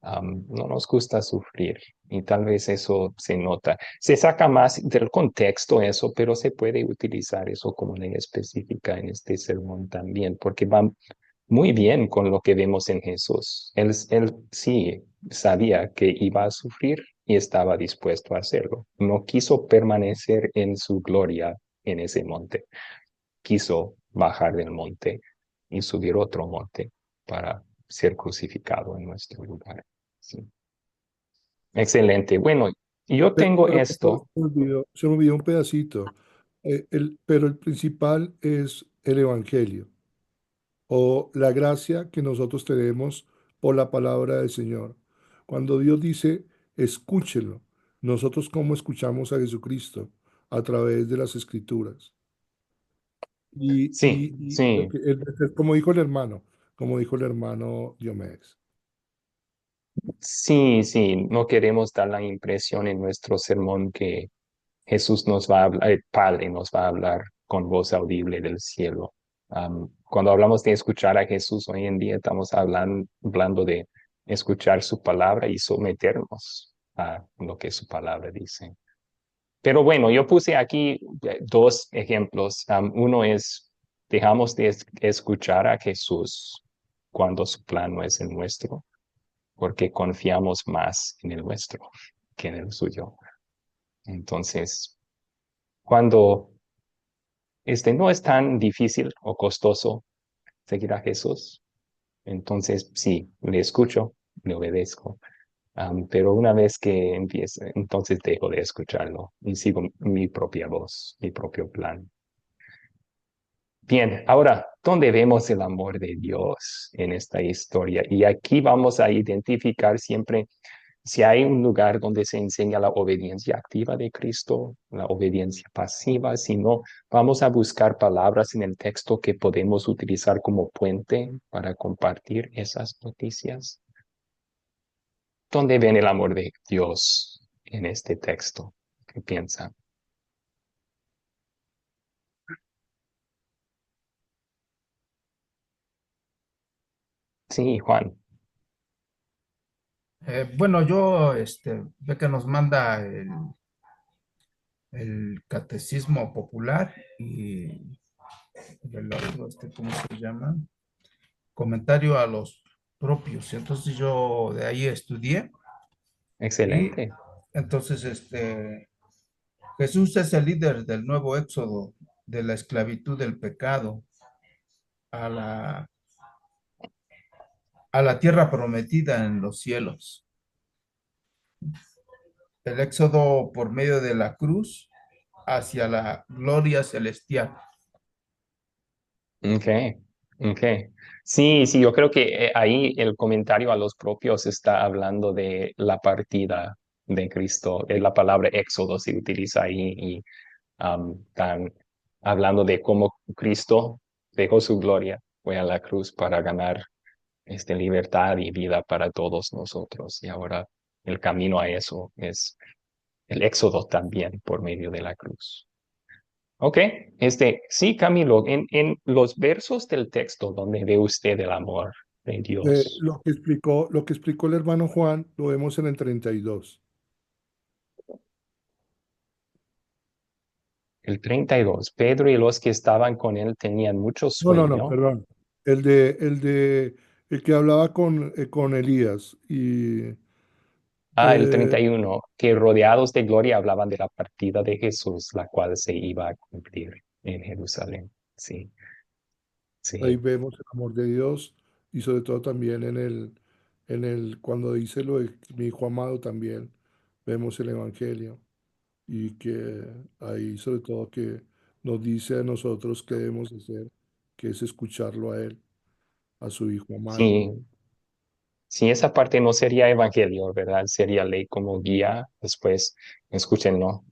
no nos gusta sufrir. Y tal vez eso se nota. Se saca más del contexto eso, pero se puede utilizar eso como ley específica en este sermón también, porque va muy bien con lo que vemos en Jesús. Él sí sabía que iba a sufrir y estaba dispuesto a hacerlo. No quiso permanecer en su gloria en ese monte. Quiso bajar del monte y subir otro monte para ser crucificado en nuestro lugar. Sí. Excelente. Bueno, yo tengo Pero pastor, esto. se me olvidó un pedacito. Pero el principal es el Evangelio, o la gracia que nosotros tenemos por la palabra del Señor. Cuando Dios dice, escúchelo, nosotros cómo escuchamos a Jesucristo a través de las Escrituras. Sí, Y sí. como dijo el hermano Diomedes. Sí, sí, no queremos dar la impresión en nuestro sermón que Jesús nos va a hablar, el Padre nos va a hablar con voz audible del cielo. Cuando hablamos de escuchar a Jesús hoy en día, estamos hablando de escuchar su palabra y someternos a lo que su palabra dice. Pero bueno, yo puse aquí 2 ejemplos. Uno es, dejamos de escuchar a Jesús cuando su plan no es el nuestro porque confiamos más en el nuestro que en el suyo. Entonces, cuando no es tan difícil o costoso seguir a Jesús, entonces sí, le escucho, le obedezco. Pero una vez que empiece, entonces dejo de escucharlo y sigo mi propia voz, mi propio plan. Bien, ahora, ¿dónde vemos el amor de Dios en esta historia? Y aquí vamos a identificar siempre si hay un lugar donde se enseña la obediencia activa de Cristo, la obediencia pasiva, si no, vamos a buscar palabras en el texto que podemos utilizar como puente para compartir esas noticias. ¿Dónde ven el amor de Dios en este texto? ¿Qué piensan? Sí, Juan. Bueno, yo, ve que nos manda el catecismo popular y el otro, ¿cómo se llama? Comentario a los propios. Entonces yo de ahí estudié y Excelente. entonces, Jesús es el líder del nuevo éxodo de la esclavitud del pecado a la tierra prometida en los cielos. El éxodo por medio de la cruz hacia la gloria celestial. Okay, okay. Sí, sí, yo creo que ahí el comentario a los propios está hablando de la partida de Cristo. La palabra éxodo se utiliza ahí y están hablando de cómo Cristo dejó su gloria, fue a la cruz para ganar libertad y vida para todos nosotros. Y ahora el camino a eso es el éxodo también por medio de la cruz. Ok, sí, Camilo, en los versos del texto donde ve usted el amor de Dios, Lo que explicó el hermano Juan, lo vemos en el 32. el 32, Pedro y los que estaban con él tenían mucho No, no, no, sueño. perdón. El que hablaba con Elías y El eh, 31, que rodeados de gloria hablaban de la partida de Jesús, la cual se iba a cumplir en Jerusalén. Sí, ahí sí, vemos el amor de Dios y sobre todo también cuando dice lo de mi hijo amado también vemos el evangelio y que ahí sobre todo que nos dice a nosotros qué debemos hacer, que es escucharlo a él, a su hijo amado. sí. Si esa parte no sería evangelio, ¿verdad? Sería ley como guía. Después, escúchenlo,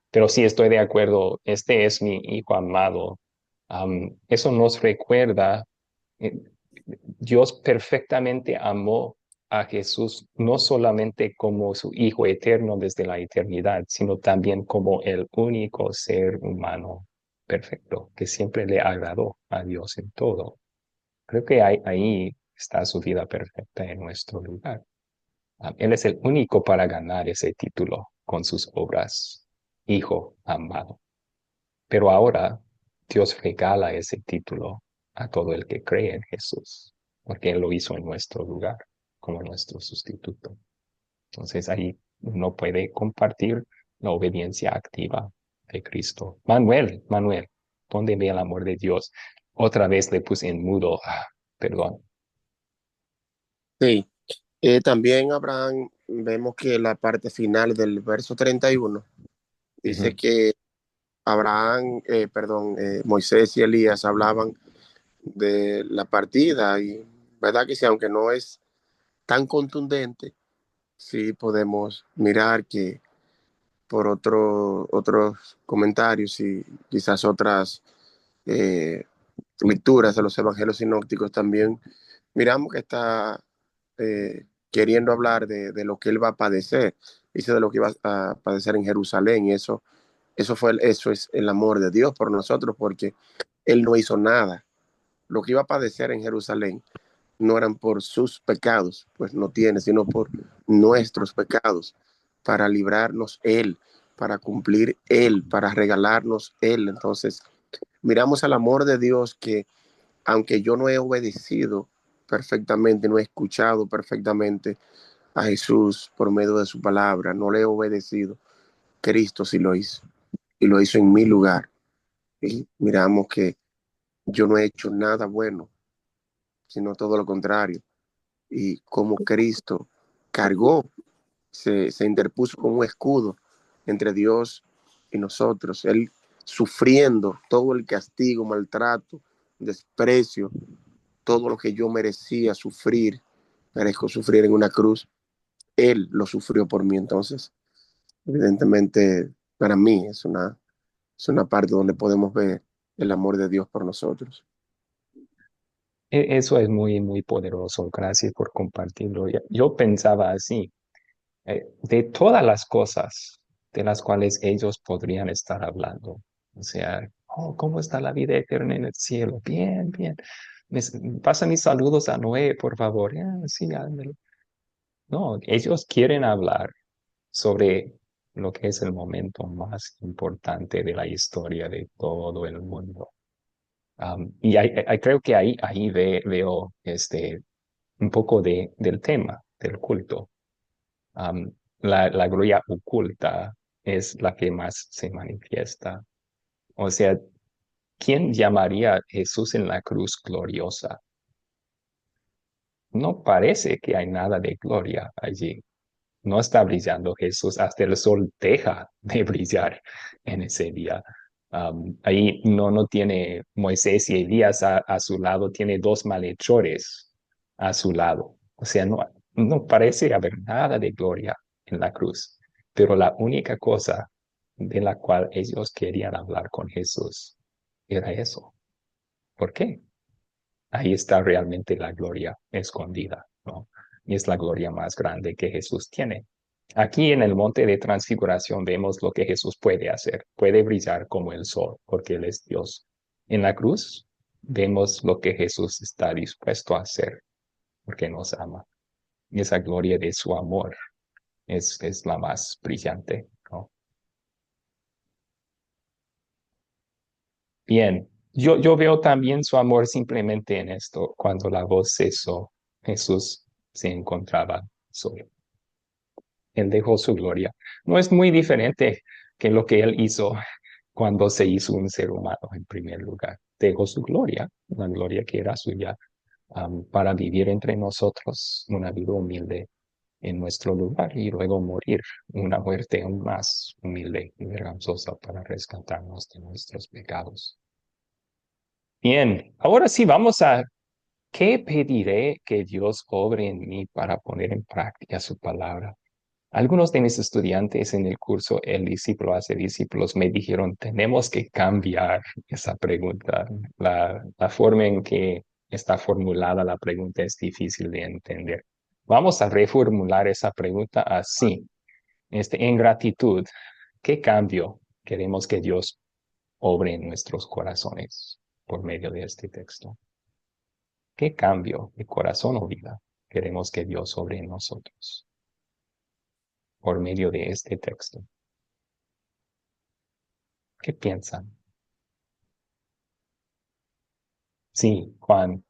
pero sí estoy de acuerdo. Este es mi hijo amado. Eso nos recuerda, eh, Dios perfectamente amó a Jesús, no solamente como su hijo eterno desde la eternidad, sino también como el único ser humano perfecto, que siempre le agradó a Dios en todo. Creo que ahí está su vida perfecta en nuestro lugar. Él es el único para ganar ese título con sus obras, Hijo amado. Pero ahora Dios regala ese título a todo el que cree en Jesús, porque Él lo hizo en nuestro lugar como nuestro sustituto. Entonces ahí uno puede compartir la obediencia activa de Cristo. Manuel, ¿dónde ve el amor de Dios? Otra vez le puse en mudo. Perdón. Sí, también Abraham, vemos que la parte final del verso 31 dice Ujú. que Moisés y Elías hablaban de la partida y verdad que sí, aunque no es tan contundente, sí podemos mirar que por otros comentarios y quizás otras eh, lecturas de los evangelios sinópticos también miramos que está queriendo hablar de lo que él va a padecer, dice de lo que iba a padecer en Jerusalén y eso es el amor de Dios por nosotros porque él no hizo nada. Lo que iba a padecer en Jerusalén no eran por sus pecados, pues no tiene, sino por nuestros pecados, para librarnos Él, para cumplir Él, para regalarnos Él. Entonces, miramos al amor de Dios que, aunque yo no he obedecido perfectamente, no he escuchado perfectamente a Jesús por medio de su palabra, no le he obedecido, Cristo sí lo hizo, y lo hizo en mi lugar. Y miramos que yo no he hecho nada bueno, sino todo lo contrario y como Cristo cargó, se interpuso como un escudo entre Dios y nosotros. Él sufriendo todo el castigo, maltrato, desprecio, todo lo que yo merecía sufrir, merezco sufrir en una cruz. Él lo sufrió por mí. Entonces, evidentemente, para mí es una parte donde podemos ver el amor de Dios por nosotros. Eso es muy, muy poderoso. Gracias por compartirlo. Yo pensaba así, de todas las cosas de las cuales ellos podrían estar hablando. O sea, oh, ¿cómo está la vida eterna en el cielo? Bien, bien. Pasa mis saludos a Noé, por favor. Sí, házmelo. No, ellos quieren hablar sobre lo que es el momento más importante de la historia de todo el mundo. Y creo que ahí veo un poco del tema del culto. La gloria oculta es la que más se manifiesta. O sea, ¿quién llamaría a Jesús en la cruz gloriosa? No parece que hay nada de gloria allí. No está brillando Jesús, hasta el sol deja de brillar en ese día. Ahí no tiene Moisés y Elías a su lado, tiene dos malhechores a su lado. O sea, no parece haber nada de gloria en la cruz, pero la única cosa de la cual ellos querían hablar con Jesús era eso. ¿Por qué? Ahí está realmente la gloria escondida, ¿no? Y es la gloria más grande que Jesús tiene. Aquí en el monte de transfiguración vemos lo que Jesús puede hacer. Puede brillar como el sol, porque Él es Dios. En la cruz vemos lo que Jesús está dispuesto a hacer, porque nos ama. Y esa gloria de su amor es la más brillante, ¿no? Bien, yo veo también su amor simplemente en esto. Cuando la voz cesó, Jesús se encontraba solo. Él dejó su gloria. No es muy diferente que lo que él hizo cuando se hizo un ser humano en primer lugar. Dejó su gloria, una gloria que era suya, para vivir entre nosotros una vida humilde en nuestro lugar y luego morir una muerte aún más humilde y vergonzosa para rescatarnos de nuestros pecados. Bien, ahora sí vamos a ¿qué pediré que Dios obre en mí para poner en práctica su palabra? Algunos de mis estudiantes en el curso El discípulo hace discípulos me dijeron, tenemos que cambiar esa pregunta. La forma en que está formulada la pregunta es difícil de entender. Vamos a reformular esa pregunta así. En gratitud, ¿qué cambio queremos que Dios obre en nuestros corazones por medio de este texto? ¿Qué cambio de corazón o vida queremos que Dios obre en nosotros por medio de este texto? ¿Qué piensan? Sí, Juan.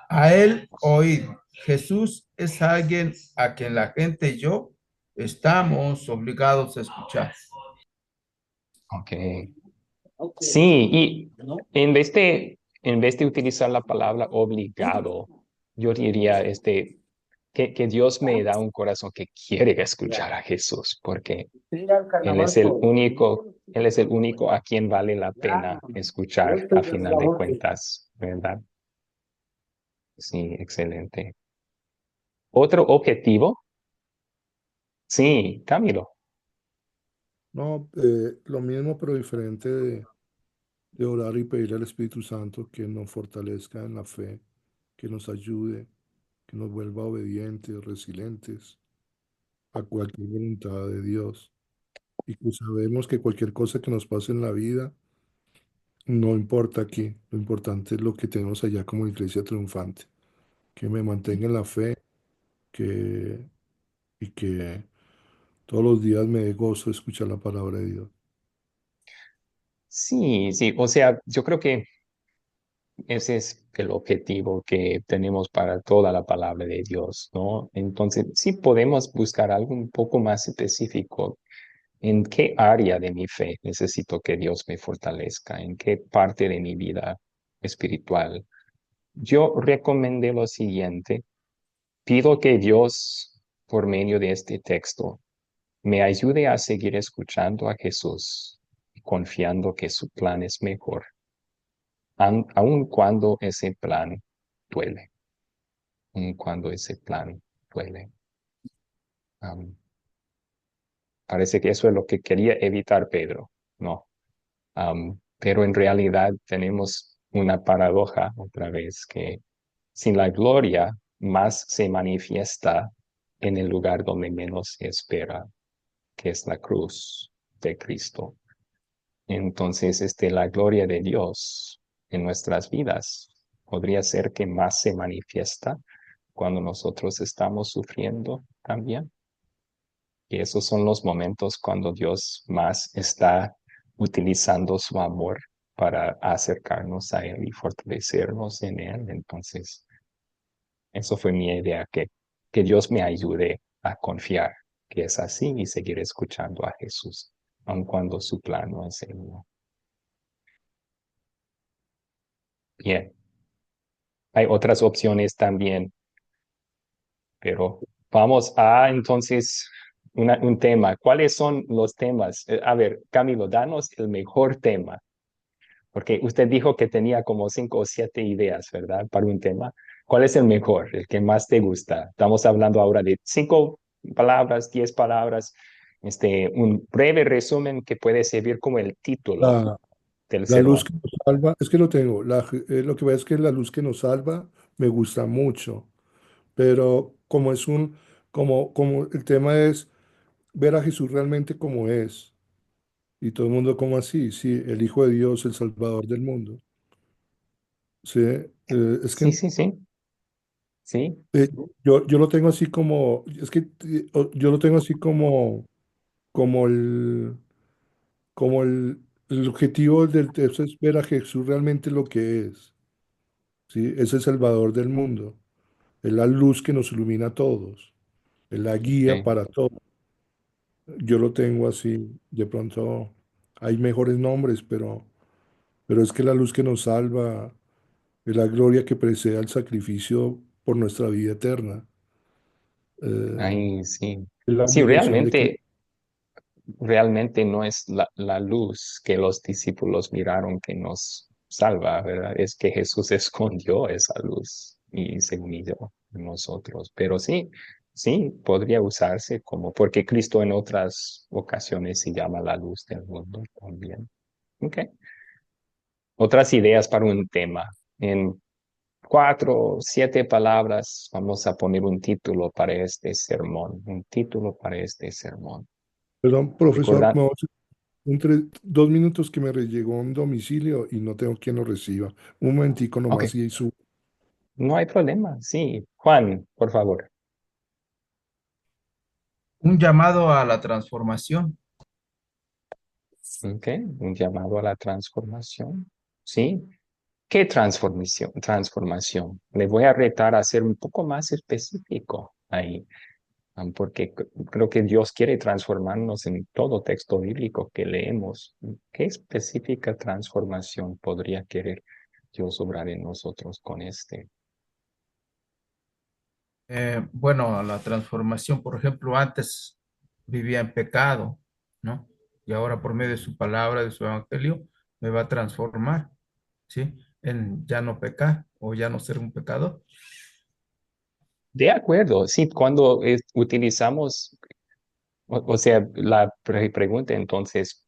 A él oíd. Jesús es alguien a quien la gente y yo estamos obligados a escuchar. Ok. Sí, y en vez de utilizar la palabra obligado, yo diría que Dios me da un corazón que quiere escuchar a Jesús, porque Él es el único a quien vale la pena escuchar a final de cuentas, ¿verdad? Sí, excelente. Otro objetivo, sí, Camilo. No, lo mismo pero diferente de orar y pedir al Espíritu Santo que nos fortalezca en la fe, que nos ayude, que nos vuelva obedientes, resilientes a cualquier voluntad de Dios. Y que sabemos que cualquier cosa que nos pase en la vida no importa aquí, lo importante es lo que tenemos allá como iglesia triunfante, que me mantenga en la fe, que, y que todos los días me dé gozo escuchar la palabra de Dios. Sí, sí, o sea, yo creo que ese es el objetivo que tenemos para toda la palabra de Dios, ¿no? Entonces, sí podemos buscar algo un poco más específico. ¿En qué área de mi fe necesito que Dios me fortalezca? ¿En qué parte de mi vida espiritual? Yo recomendé lo siguiente. Pido que Dios, por medio de este texto, me ayude a seguir escuchando a Jesús y confiando que su plan es mejor, aun cuando ese plan duele, aun cuando ese plan duele. Am, Parece que eso es lo que quería evitar Pedro, ¿no? Pero en realidad tenemos una paradoja otra vez que sin la gloria más se manifiesta en el lugar donde menos se espera, que es la cruz de Cristo. Entonces, la gloria de Dios en nuestras vidas podría ser que más se manifiesta cuando nosotros estamos sufriendo también. Y esos son los momentos cuando Dios más está utilizando su amor para acercarnos a Él y fortalecernos en Él. Entonces, eso fue mi idea, que Dios me ayude a confiar que es así y seguir escuchando a Jesús, aun cuando su plan no es el mío. Bien, hay otras opciones también, pero vamos a entonces un tema. ¿Cuáles son los temas? A ver, Camilo, danos el mejor tema, porque usted dijo que tenía como 5 o 7 ideas, ¿verdad? Para un tema. ¿Cuál es el mejor, el que más te gusta? Estamos hablando ahora de 5 palabras, 10 palabras, un breve resumen que puede servir como el título La, del la luz sermón. que nos salva, es que lo tengo. Lo que pasa es que la luz que nos salva me gusta mucho, pero como el tema es ver a Jesús realmente como es, y todo el mundo como así, sí, el Hijo de Dios, el Salvador del mundo. Sí, es Sí, que sí, sí, sí. eh, yo lo tengo así como, es que yo lo tengo así como el objetivo del texto es ver a Jesús realmente lo que es, ¿sí? Es el Salvador del mundo, es la luz que nos ilumina a todos, es la guía Sí. para todos. Yo lo tengo así, de pronto hay mejores nombres, pero es que la luz que nos salva es la gloria que precede al sacrificio por nuestra vida eterna. Eh, Ay, sí. es la Sí, humillación de Cristo. realmente no es la luz que los discípulos miraron que nos salva, ¿verdad? Es que Jesús escondió esa luz y se humilló en nosotros. Pero sí, sí, podría usarse como, porque Cristo en otras ocasiones se llama la luz del mundo también. Ok. Otras ideas para un tema. En 4 o 7 palabras vamos a poner un título para este sermón, un título para este sermón. Perdón, profesor, Recuerda, entre 2 minutos que me llegó un domicilio y no tengo quien lo reciba. Un momentico ok, nomás y su. no hay problema, sí. Juan, por favor. Un llamado a la transformación. Ok, un llamado a la transformación. Sí. ¿Qué transformación? Transformación. Le voy a retar a ser un poco más específico ahí, porque creo que Dios quiere transformarnos en todo texto bíblico que leemos. ¿Qué específica transformación podría querer Dios obrar en nosotros con este? Bueno, la transformación, por ejemplo, antes vivía en pecado, ¿no? Y ahora por medio de su palabra, de su evangelio, me va a transformar, ¿sí? En ya no pecar o ya no ser un pecador. De acuerdo, sí, cuando utilizamos, o sea, la pregunta entonces,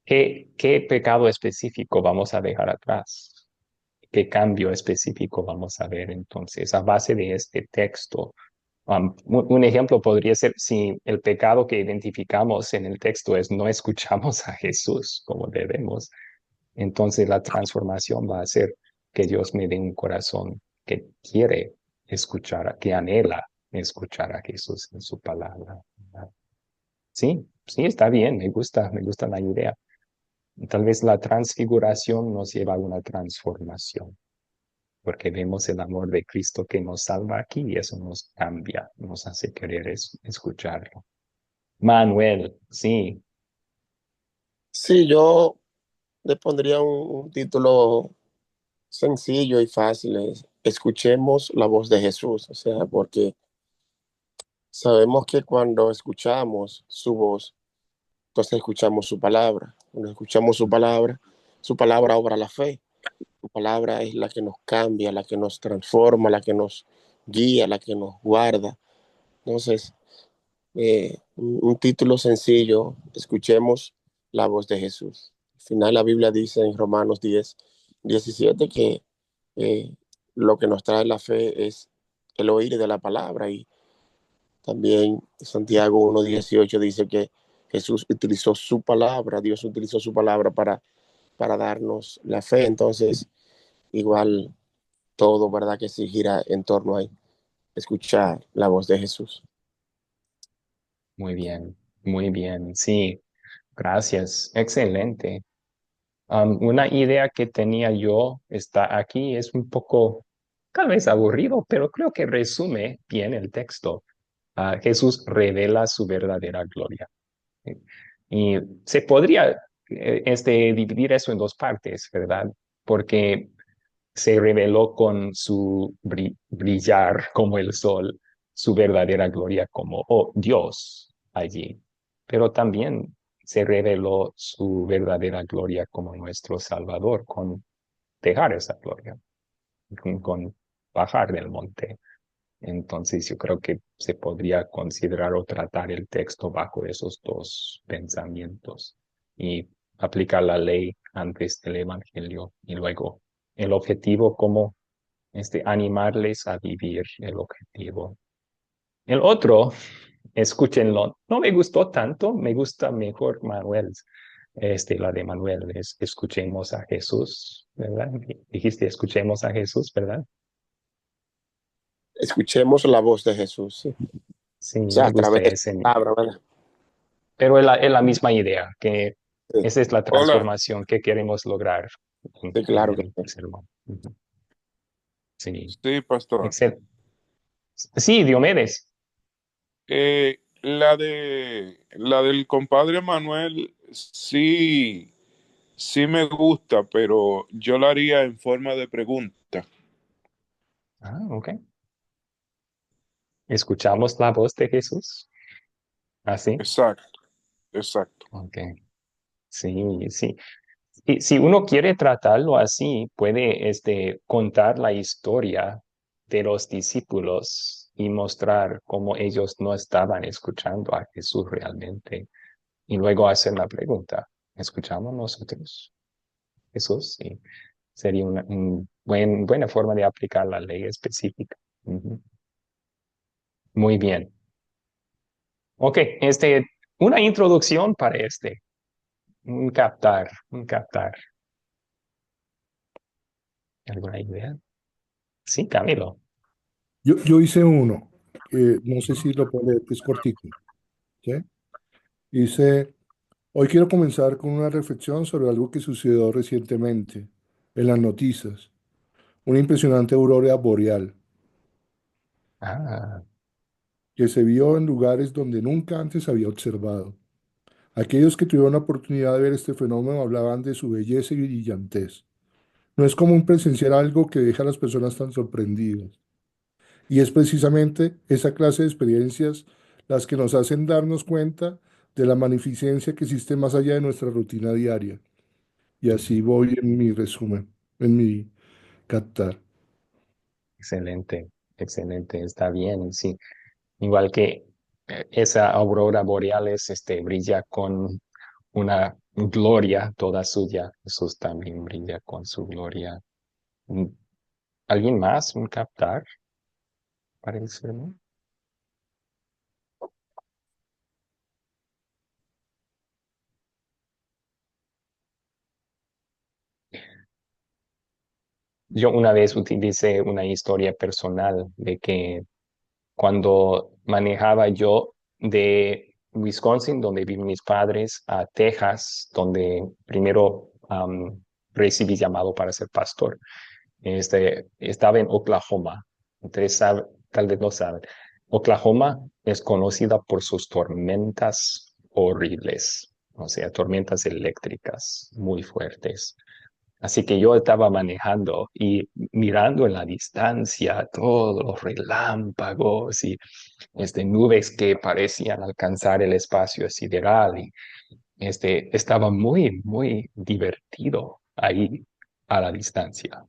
¿qué pecado específico vamos a dejar atrás? ¿Qué cambio específico vamos a ver entonces a base de este texto? Un ejemplo podría ser si el pecado que identificamos en el texto es no escuchamos a Jesús como debemos, entonces la transformación va a ser que Dios me dé un corazón que quiere escuchar, que anhela escuchar a Jesús en su palabra. ¿Verdad? Sí, sí, está bien, me gusta la idea. Tal vez la transfiguración nos lleva a una transformación, porque vemos el amor de Cristo que nos salva aquí y eso nos cambia, nos hace querer escucharlo. Manuel, sí, Sí, yo le pondría un título sencillo y fácil. Escuchemos la voz de Jesús, o sea, porque sabemos que cuando escuchamos su voz, entonces escuchamos su palabra. Cuando escuchamos su palabra obra la fe. Su palabra es la que nos cambia, la que nos transforma, la que nos guía, la que nos guarda. Entonces, un título sencillo, escuchemos la voz de Jesús. Al final la Biblia dice en Romanos 10:17 que eh, lo que nos trae la fe es el oír de la palabra, y también Santiago 1:18 dice que Jesús utilizó su palabra, Dios utilizó su palabra para darnos la fe. Entonces, igual todo, ¿verdad? Que se gira en torno a escuchar la voz de Jesús. muy bien, sí, gracias, excelente. Una idea que tenía yo está aquí, es un poco, tal vez aburrido, pero creo que resume bien el texto. Jesús revela su verdadera gloria. Y se podría dividir eso en 2 partes, ¿verdad? Porque se reveló con su brillar como el sol, su verdadera gloria como oh, Dios. allí, pero también se reveló su verdadera gloria como nuestro Salvador con dejar esa gloria, con bajar del monte. Entonces yo creo que se podría considerar o tratar el texto bajo esos dos pensamientos y aplicar la ley antes del evangelio y luego el objetivo como animarles a vivir el objetivo. El otro, escúchenlo, no me gustó tanto, me gusta mejor Manuel, la de Manuel, es escuchemos a Jesús, ¿verdad? Dijiste escuchemos a Jesús, ¿verdad? Escuchemos la voz de Jesús, ¿sí? Sí, O sea, me a gusta través de ese. su palabra, ¿verdad? Pero es la misma idea, que Sí, esa es la Hola, transformación que queremos lograr sí, en claro que el sí. sermón. Ujú. Sí, sí, pastor. excelente. Sí, Diomedes. La del compadre Manuel, sí, sí me gusta, pero yo la haría en forma de pregunta. Ah, ok. Escuchamos la voz de Jesús. Así. Exacto, exacto. Ok. Sí, sí. Y si uno quiere tratarlo así, puede contar la historia de los discípulos y mostrar cómo ellos no estaban escuchando a Jesús realmente. Y luego hacer la pregunta, ¿escuchamos nosotros Jesús? Sí, sería una buena forma de aplicar la ley específica. Ujú. Muy bien. Ok, una introducción para un captar. ¿Alguna idea? Sí, Camilo. Yo hice uno, que no sé si lo puedo leer, que es cortico. ¿Sí? Dice, hoy quiero comenzar con una reflexión sobre algo que sucedió recientemente en las noticias. Una impresionante aurora boreal Ah, que se vio en lugares donde nunca antes había observado. Aquellos que tuvieron la oportunidad de ver este fenómeno hablaban de su belleza y brillantez. No es común presenciar algo que deja a las personas tan sorprendidas. Y es precisamente esa clase de experiencias las que nos hacen darnos cuenta de la magnificencia que existe más allá de nuestra rutina diaria. Y así voy en mi resumen, en mi captar. excelente, excelente, está bien, sí. Igual que esa aurora boreal brilla con una gloria toda suya. Jesús también brilla con su gloria. Mm, ¿Alguien más? ¿Un captar para el sermón? Yo una vez utilicé una historia personal de que cuando manejaba yo de Wisconsin, donde viven mis padres, a Texas, donde primero recibí llamado para ser pastor. Estaba en Oklahoma. Ustedes tal vez no saben. Oklahoma es conocida por sus tormentas horribles, o sea, tormentas eléctricas muy fuertes. Así que yo estaba manejando y mirando en la distancia todos los relámpagos y nubes que parecían alcanzar el espacio sideral y estaba muy, muy divertido ahí a la distancia.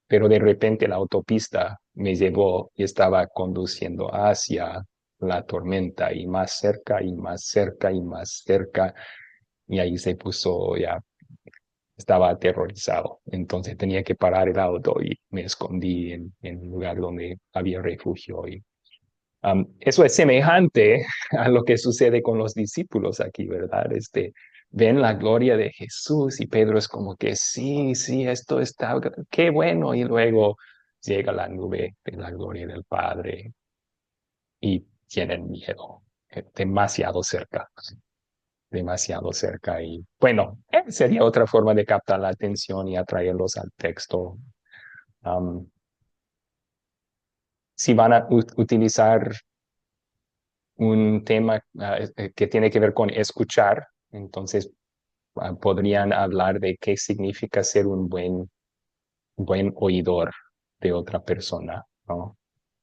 Pero de repente la autopista me llevó y estaba conduciendo hacia la tormenta y más cerca y más cerca y más cerca y ahí se puso ya estaba aterrorizado. Entonces tenía que parar el auto y me escondí en un lugar donde había refugio. Eso es semejante a lo que sucede con los discípulos aquí, ¿verdad? Ven la gloria de Jesús y Pedro es como que sí, sí, esto está, qué bueno. Y luego llega la nube de la gloria del Padre y tienen miedo, demasiado cerca, demasiado cerca. Y bueno, sería otra forma de captar la atención y atraerlos al texto. Um, si van a utilizar un tema que tiene que ver con escuchar, entonces podrían hablar de qué significa ser un buen oidor de otra persona, ¿no?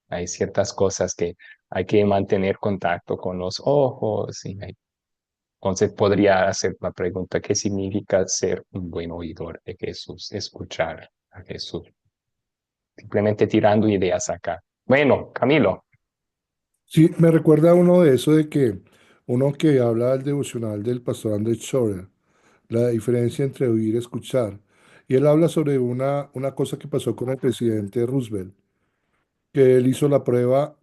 Hay ciertas cosas que hay que mantener contacto con los ojos. Entonces podría hacer la pregunta, ¿qué significa ser un buen oidor de Jesús? Escuchar a Jesús. Simplemente tirando ideas acá. Bueno, Camilo. Sí, me recuerda uno de eso de que uno que habla del devocional del pastor Andrés Schroeder, la diferencia entre oír y escuchar. Y él habla sobre una cosa que pasó con el presidente Roosevelt, que él hizo la prueba,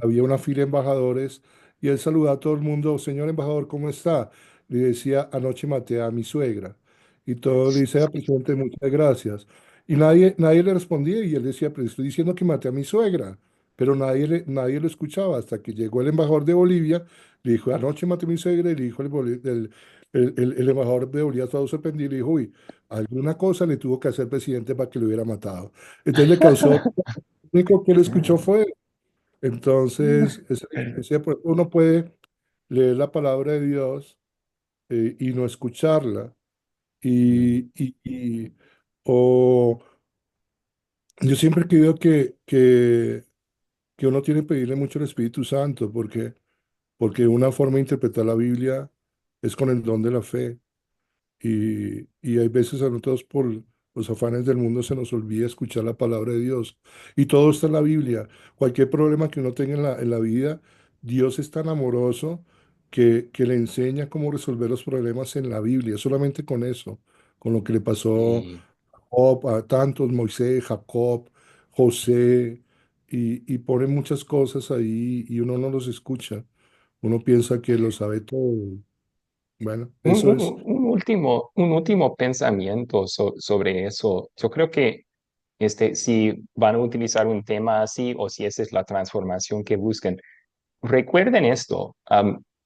había una fila de embajadores y él saludaba a todo el mundo, señor embajador, ¿cómo está? Le decía, anoche maté a mi suegra. Y todo le dice, presidente, muchas gracias. Y nadie le respondía y él decía, pero estoy diciendo que maté a mi suegra. Pero nadie lo escuchaba hasta que llegó el embajador de Bolivia, le dijo, anoche maté a mi suegra y le dijo el embajador de Bolivia todo sorprendido, le dijo, uy, alguna cosa le tuvo que hacer presidente para que lo hubiera matado. Entonces le causó único que él escuchó fue. Entonces, uno puede leer la palabra de Dios y no escucharla. Y, y, y- o yo siempre creo que uno tiene que pedirle mucho al Espíritu Santo, porque una forma de interpretar la Biblia es con el don de la fe. Y hay veces a nosotros por los afanes del mundo se nos olvida escuchar la palabra de Dios. Y todo está en la Biblia. Cualquier problema que uno tenga en la vida, Dios es tan amoroso que le enseña cómo resolver los problemas en la Biblia. Solamente con eso, con lo que le pasó Y a Job, a tantos, Moisés, Jacob, José, y pone muchas cosas ahí y uno no los escucha. Uno piensa que lo sabe todo. Bueno, eso es. un último pensamiento sobre eso. Yo creo que si van a utilizar un tema así o si esa es la transformación que buscan, recuerden esto.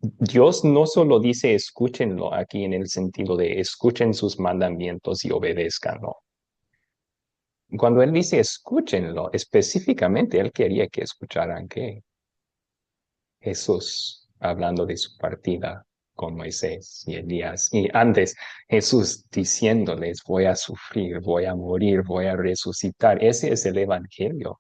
Dios no solo dice escúchenlo aquí en el sentido de escuchen sus mandamientos y obedezcanlo. Cuando Él dice escúchenlo, específicamente Él quería que escucharan que Jesús hablando de su partida con Moisés y Elías. Y antes Jesús diciéndoles, voy a sufrir, voy a morir, voy a resucitar. Ese es el Evangelio.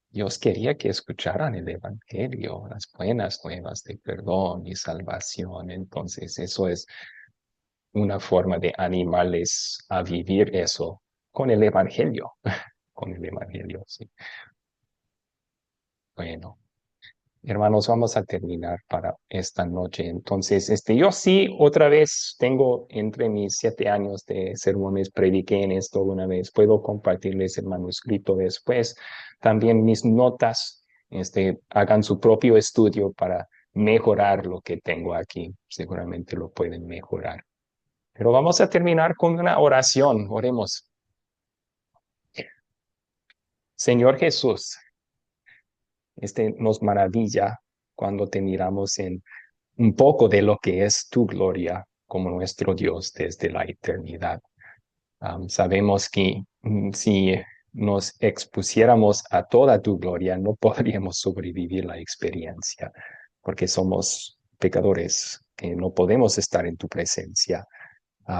Dios quería que escucharan el Evangelio, las buenas nuevas de perdón y salvación. Entonces, eso es una forma de animarles a vivir eso con el Evangelio, con el Evangelio, sí. Bueno. Hermanos, vamos a terminar para esta noche. Entonces, yo sí, otra vez tengo entre mis 7 años de sermones, prediqué en esto una vez. Puedo compartirles el manuscrito después. También mis notas, hagan su propio estudio para mejorar lo que tengo aquí. Seguramente lo pueden mejorar. Pero vamos a terminar con una oración. Oremos. Señor Jesús, nos maravilla cuando te miramos en un poco de lo que es tu gloria como nuestro Dios desde la eternidad. Sabemos que si nos expusiéramos a toda tu gloria, no podríamos sobrevivir la experiencia, porque somos pecadores que no podemos estar en tu presencia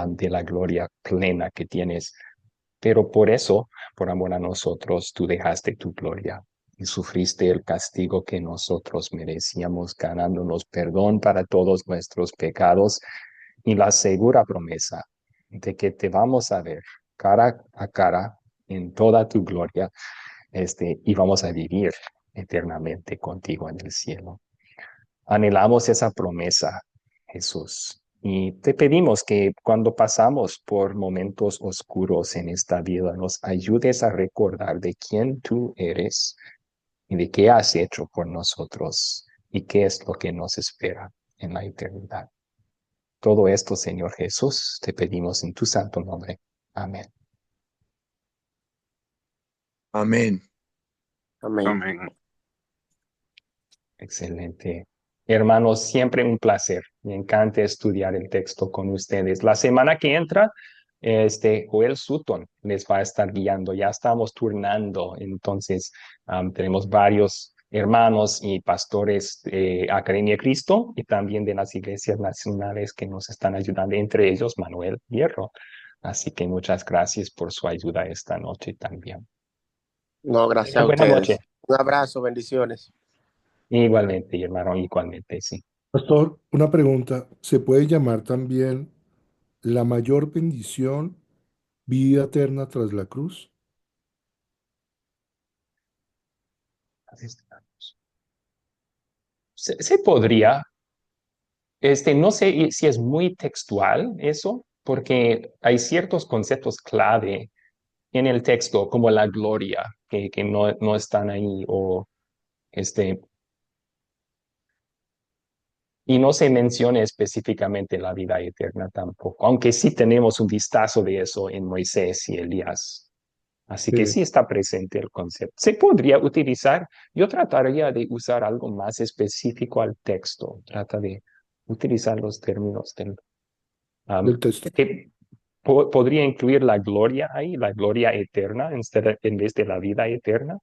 de la gloria plena que tienes. Pero por eso, por amor a nosotros, tú dejaste tu gloria y sufriste el castigo que nosotros merecíamos, ganándonos perdón para todos nuestros pecados y la segura promesa de que te vamos a ver cara a cara en toda tu gloria, y vamos a vivir eternamente contigo en el cielo. Anhelamos esa promesa, Jesús. Y te pedimos que cuando pasamos por momentos oscuros en esta vida, nos ayudes a recordar de quién tú eres y de qué has hecho por nosotros y qué es lo que nos espera en la eternidad. Todo esto, Señor Jesús, te pedimos en tu santo nombre. Amén. Amén. Amén. Amén. Excelente. Hermanos, siempre un placer. Me encanta estudiar el texto con ustedes. La semana que entra, Joel Sutton les va a estar guiando. Ya estamos turnando, entonces tenemos varios hermanos y pastores de Academia Cristo y también de las iglesias nacionales que nos están ayudando, entre ellos Manuel Hierro. Así que muchas gracias por su ayuda esta noche también. No, gracias a Buena noche. ustedes. Un abrazo, bendiciones. Igualmente, hermano, igualmente, sí. Pastor, una pregunta. ¿Se puede llamar también la mayor bendición vida eterna tras la cruz? Se podría, no sé si es muy textual eso, porque hay ciertos conceptos clave en el texto, como la gloria, que no están ahí, o este, y no se menciona específicamente la vida eterna tampoco, aunque sí tenemos un vistazo de eso en Moisés y Elías. Así que Sí, sí está presente el concepto. Se podría utilizar, yo trataría de usar algo más específico al texto, trata de utilizar los términos del um, texto. que podría incluir la gloria ahí, la gloria eterna, en vez de la vida eterna.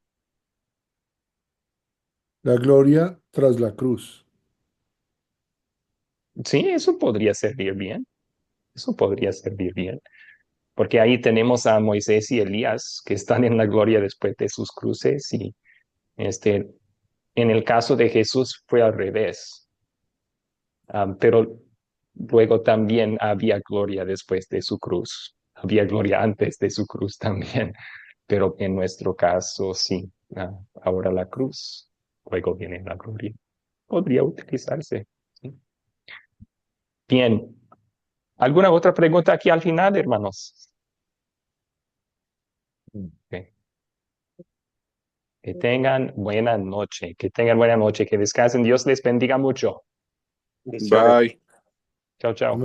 La gloria tras la cruz. Sí, eso podría servir bien, eso podría servir bien, porque ahí tenemos a Moisés y Elías que están en la gloria después de sus cruces y este, en el caso de Jesús fue al revés. Pero luego también había gloria después de su cruz. Había gloria antes de su cruz también, pero en nuestro caso sí. Ahora la cruz, luego viene la gloria. Podría utilizarse. Sí. Bien. ¿Alguna otra pregunta aquí al final, hermanos? Ok. Que tengan buena noche, que tengan buena noche, que descansen. Dios les bendiga mucho. Bendiciones. Bye. Chao, chao.